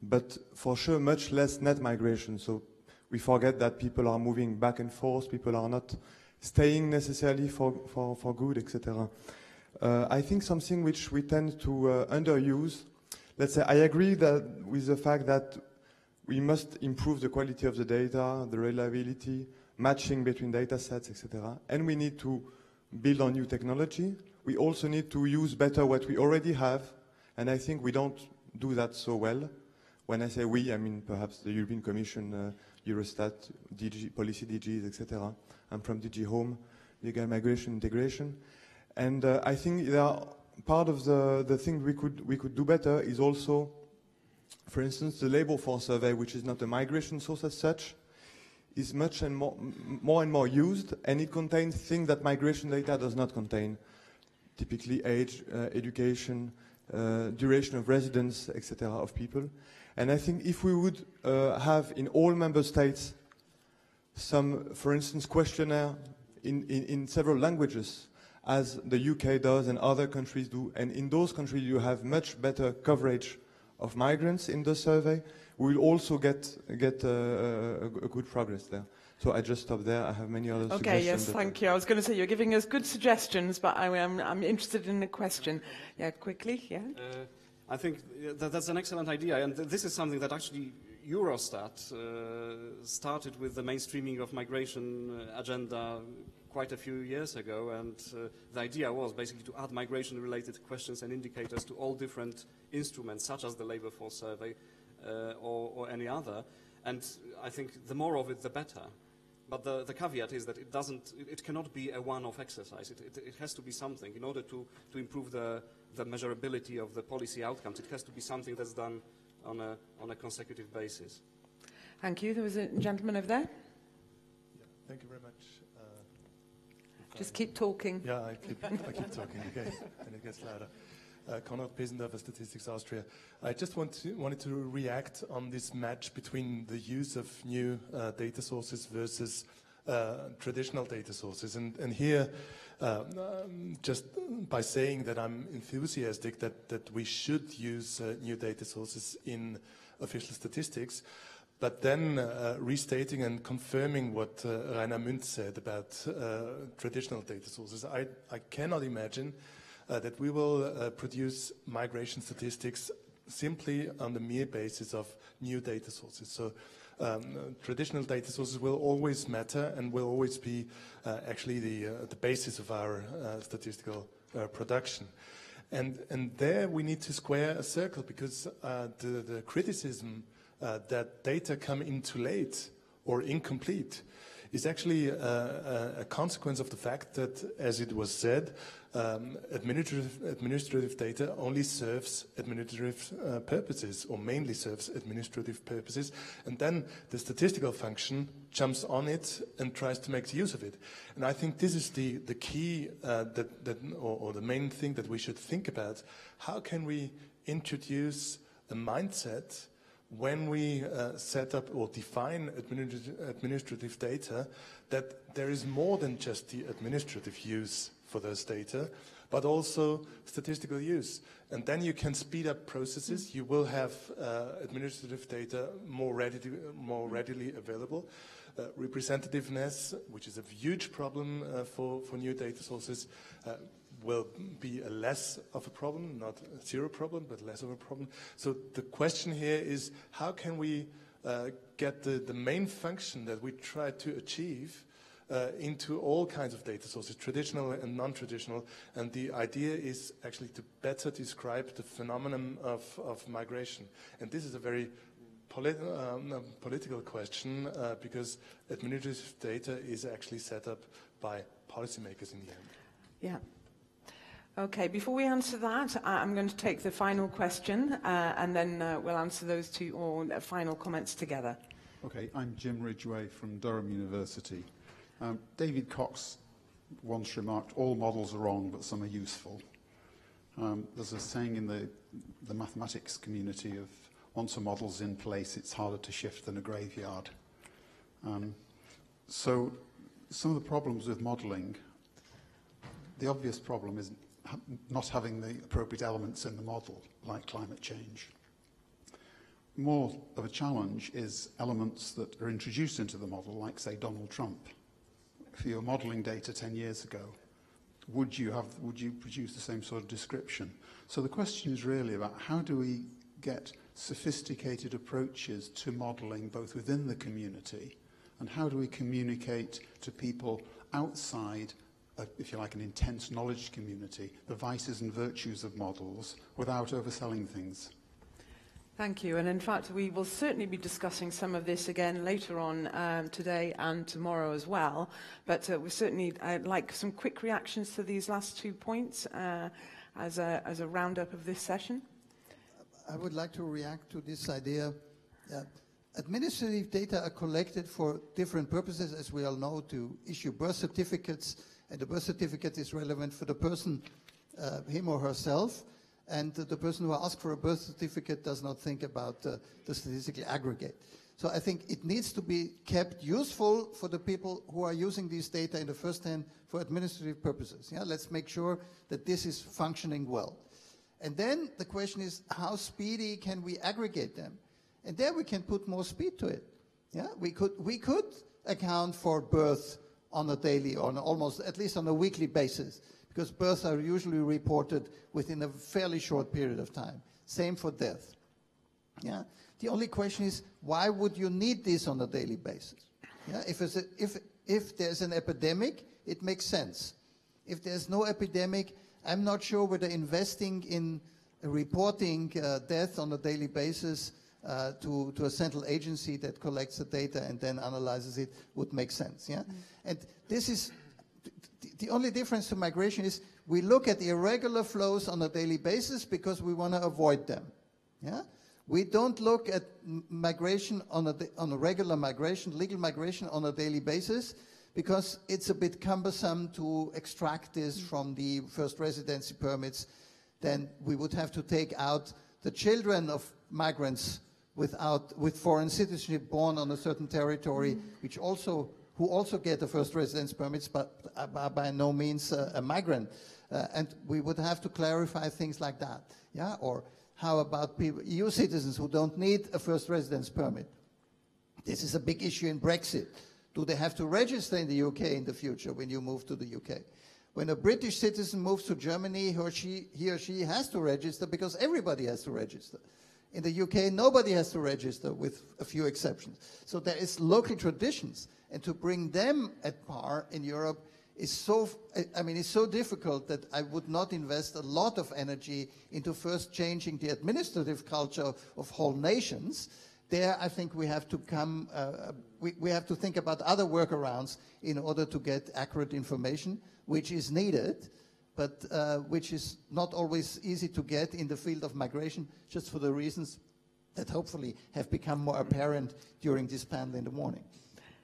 but for sure much less net migration. So we forget that people are moving back and forth, people are not staying necessarily for good, etc. I think something which we tend to underuse, let's say, I agree with the fact that we must improve the quality of the data, the reliability, matching between data sets, etc. And we need to build on new technology. We also need to use better what we already have, and I think we don't do that so well. When I say we, I mean perhaps the European Commission, Eurostat, policy DGs, etc. I'm from DG Home, legal migration integration. And I think part of the thing we could do better is also, for instance, the labor force survey, which is not a migration source as such, is much and more and more used, and it contains things that migration data does not contain, typically age, education, duration of residence, etc. of people. And I think if we would have in all member states some, for instance, questionnaire in several languages, as the UK does and other countries do, and in those countries you have much better coverage of migrants in the survey, we will also get a good progress there. So I just stop there. I have many other suggestions. Okay, yes, thank you. I was going to say you're giving us good suggestions, but I'm interested in the question. Yeah, quickly, yeah. I think that's an excellent idea, and this is something that actually Eurostat started with the mainstreaming of migration agenda quite a few years ago, and the idea was basically to add migration-related questions and indicators to all different instruments, such as the labor force survey or any other. And I think the more of it, the better. But the caveat is that it cannot be a one-off exercise. It has to be something. In order to improve the measurability of the policy outcomes, it has to be something that's done on a consecutive basis. Thank you. There was a gentleman over there. Yeah, thank you very much. Just keep talking. Yeah, I keep talking, okay, and it gets louder. Konrad Pesendorfer, Statistics Austria. I just wanted to react on this match between the use of new data sources versus traditional data sources. And here, just by saying that I'm enthusiastic that we should use new data sources in official statistics, but then restating and confirming what Rainer Münz said about traditional data sources, I cannot imagine that we will produce migration statistics simply on the mere basis of new data sources. So traditional data sources will always matter and will always be actually the basis of our statistical production. And there we need to square a circle, because the criticism that data come in too late or incomplete is actually a consequence of the fact that, as it was said, administrative data only serves administrative purposes, or mainly serves administrative purposes, and then the statistical function jumps on it and tries to make use of it. And I think this is the key or the main thing that we should think about. How can we introduce a mindset when we set up or define administrative data, that there is more than just the administrative use for those data, but also statistical use. And then you can speed up processes. You will have administrative data more readily available. Representativeness, which is a huge problem for new data sources, will be a less of a problem, not a zero problem, but less of a problem. So the question here is, how can we get the main function that we try to achieve into all kinds of data sources, traditional and non-traditional. And the idea is actually to better describe the phenomenon of migration. And this is a very political question because administrative data is actually set up by policymakers in the end. Yeah. Okay, before we answer that, I'm going to take the final question and then we'll answer those two or final comments together. Okay, I'm Jim Ridgway from Durham University. David Cox once remarked, all models are wrong, but some are useful. There's a saying in the mathematics community of once a model's in place, it's harder to shift than a graveyard. So some of the problems with modelling, the obvious problem is not having the appropriate elements in the model, like climate change. More of a challenge is elements that are introduced into the model, like, say, Donald Trump. If you were modelling data 10 years ago, would you produce the same sort of description? So the question is really about how do we get sophisticated approaches to modelling both within the community, and how do we communicate to people outside, if you like, an intense knowledge community, the vices and virtues of models without overselling things? Thank you. And in fact, we will certainly be discussing some of this again later on today and tomorrow as well. But we certainly like some quick reactions to these last 2 points as a roundup of this session. I would like to react to this idea. Administrative data are collected for different purposes, as we all know, to issue birth certificates, and the birth certificate is relevant for the person, him or herself, and the person who asks for a birth certificate does not think about the statistical aggregate. So I think it needs to be kept useful for the people who are using these data in the first hand for administrative purposes. Yeah, let's make sure that this is functioning well. And then the question is, how speedy can we aggregate them? And there we can put more speed to it. Yeah, we could account for birth on a daily, or almost at least on a weekly basis, because births are usually reported within a fairly short period of time. Same for death. Yeah. The only question is, why would you need this on a daily basis? Yeah. If there's an epidemic, it makes sense. If there's no epidemic, I'm not sure whether investing in reporting death on a daily basis to a central agency that collects the data and then analyzes it would make sense. Yeah? And this is the only difference to migration is we look at irregular flows on a daily basis because we want to avoid them. Yeah? We don't look at migration on a regular migration, legal migration on a daily basis, because it's a bit cumbersome to extract this from the first residency permits. Then we would have to take out the children of migrants with foreign citizenship born on a certain territory, who also get the first residence permits, but are by no means a migrant. And we would have to clarify things like that. Yeah? Or how about people, EU citizens who don't need a first residence permit? This is a big issue in Brexit. Do they have to register in the UK in the future when you move to the UK? When a British citizen moves to Germany, he or she has to register because everybody has to register. In the UK, nobody has to register with a few exceptions. So there is local traditions. And to bring them at par in Europe is it's so difficult that I would not invest a lot of energy into first changing the administrative culture of whole nations. There, I think we have to we have to think about other workarounds in order to get accurate information, which is needed, but which is not always easy to get in the field of migration, just for the reasons that hopefully have become more apparent during this panel in the morning.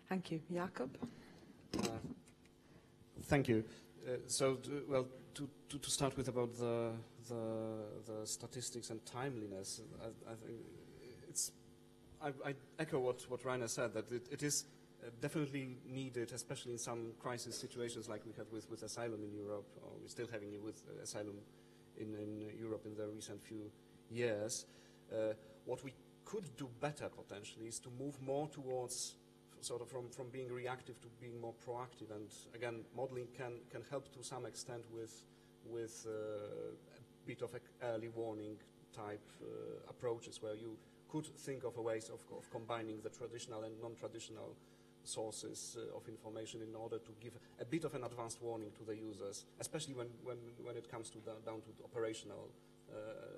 Thank you. Jakob? Thank you. To start with about the statistics and timeliness, I think I echo what Rainer said, that it is definitely needed, especially in some crisis situations like we had with asylum in Europe, or we're still having it with asylum in Europe in the recent few years. What we could do better potentially is to move more towards sort of from being reactive to being more proactive, and again, modeling can help to some extent with a bit of early warning type approaches where you could think of ways of combining the traditional and non-traditional sources of information in order to give a bit of an advanced warning to the users, especially when it comes to down to the operational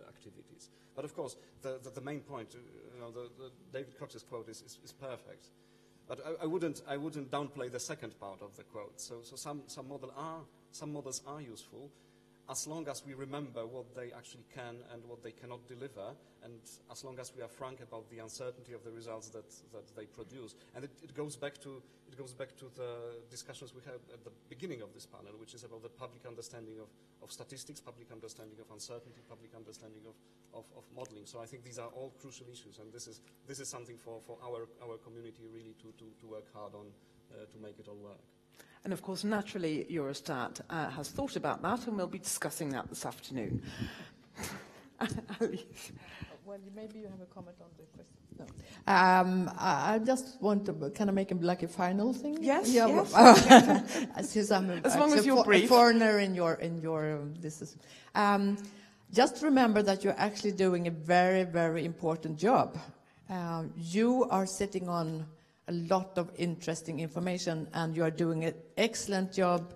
activities. But of course, the main point, the David Cox's quote is perfect. But I wouldn't downplay the second part of the quote. So some models are useful, as long as we remember what they actually can and what they cannot deliver, and as long as we are frank about the uncertainty of the results that they produce. And it goes back to the discussions we had at the beginning of this panel, which is about the public understanding of statistics, public understanding of uncertainty, public understanding of modeling. So I think these are all crucial issues, and this is something for our community really to work hard on to make it all work. And of course, naturally, Eurostat has thought about that, and we'll be discussing that this afternoon. Well, maybe you have a comment on the question. No. I just want to kind of make like a final thing. Yes. Yeah, yes. Since I'm as long as you're brief. Foreigner in your this is. Just remember that you're actually doing a very, very important job. You are sitting on a lot of interesting information, and you are doing an excellent job.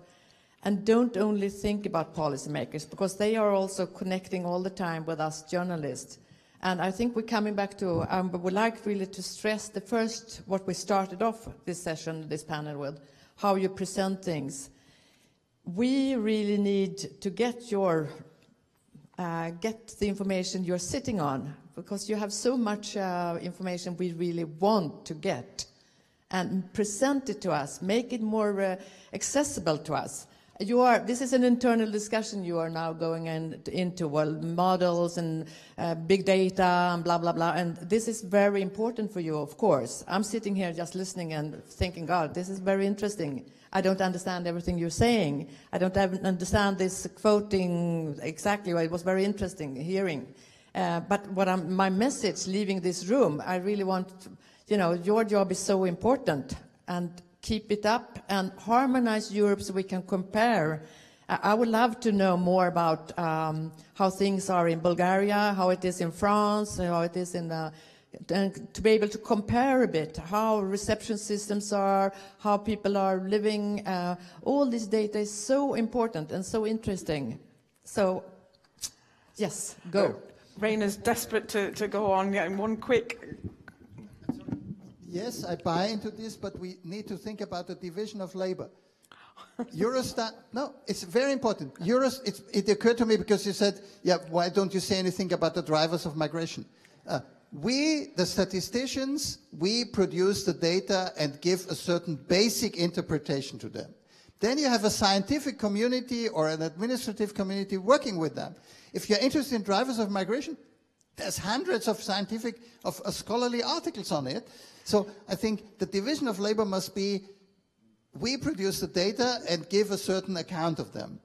And don't only think about policymakers, because they are also connecting all the time with us journalists. And I think we're coming back to, but we'd like really to stress the first, what we started off this session, this panel with, how you present things. We really need to get the information you're sitting on, because you have so much information we really want to get, and present it to us, make it more accessible to us. This is an internal discussion you are now going into, well, models and big data and blah, blah, blah. And this is very important for you, of course. I'm sitting here just listening and thinking, God, this is very interesting. I don't understand everything you're saying. I don't understand this quoting exactly. It was very interesting hearing. But my message leaving this room, I really want, your job is so important. And keep it up and harmonize Europe so we can compare. I would love to know more about how things are in Bulgaria, how it is in France, how it is in to be able to compare a bit how reception systems are, how people are living. All this data is so important and so interesting. So, yes, go. Raina's desperate to go on. Yeah, one quick. Yes, I buy into this, but we need to think about the division of labor. Eurostat, no, it's very important. It occurred to me because you said, why don't you say anything about the drivers of migration? We, the statisticians, we produce the data and give a certain basic interpretation to them. Then you have a scientific community or an administrative community working with them. If you're interested in drivers of migration, there's hundreds of scholarly articles on it. So I think the division of labor must be, we produce the data and give a certain account of them.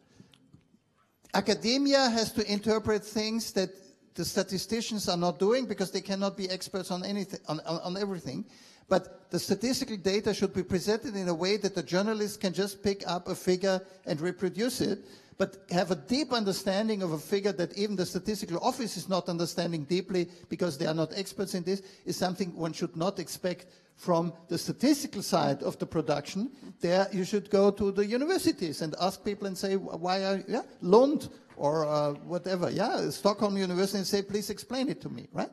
Academia has to interpret things that the statisticians are not doing because they cannot be experts on anything, on everything. But the statistical data should be presented in a way that the journalist can just pick up a figure and reproduce it, but have a deep understanding of a figure that even the statistical office is not understanding deeply because they are not experts in this, is something one should not expect from the statistical side of the production. There you should go to the universities and ask people and say, why are you, Lund or whatever, Stockholm University, and say, please explain it to me, right?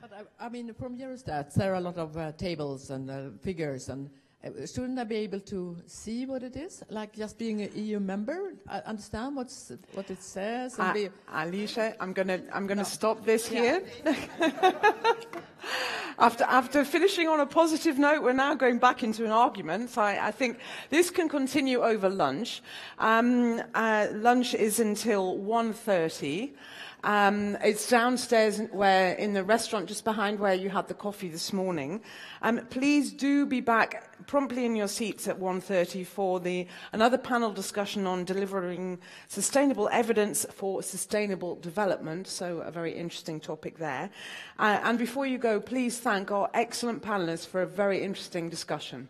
But I mean, from Eurostat, there are a lot of tables and figures, and shouldn't I be able to see what it is? Like just being an EU member, understand what it says? And Alicia, I'm gonna stop this here. After finishing on a positive note, we're now going back into an argument. So I think this can continue over lunch. Lunch is until 1:30. It's downstairs in the restaurant just behind where you had the coffee this morning. Please do be back promptly in your seats at 1:30 for another panel discussion on delivering sustainable evidence for sustainable development. So a very interesting topic there. And before you go, please thank our excellent panelists for a very interesting discussion.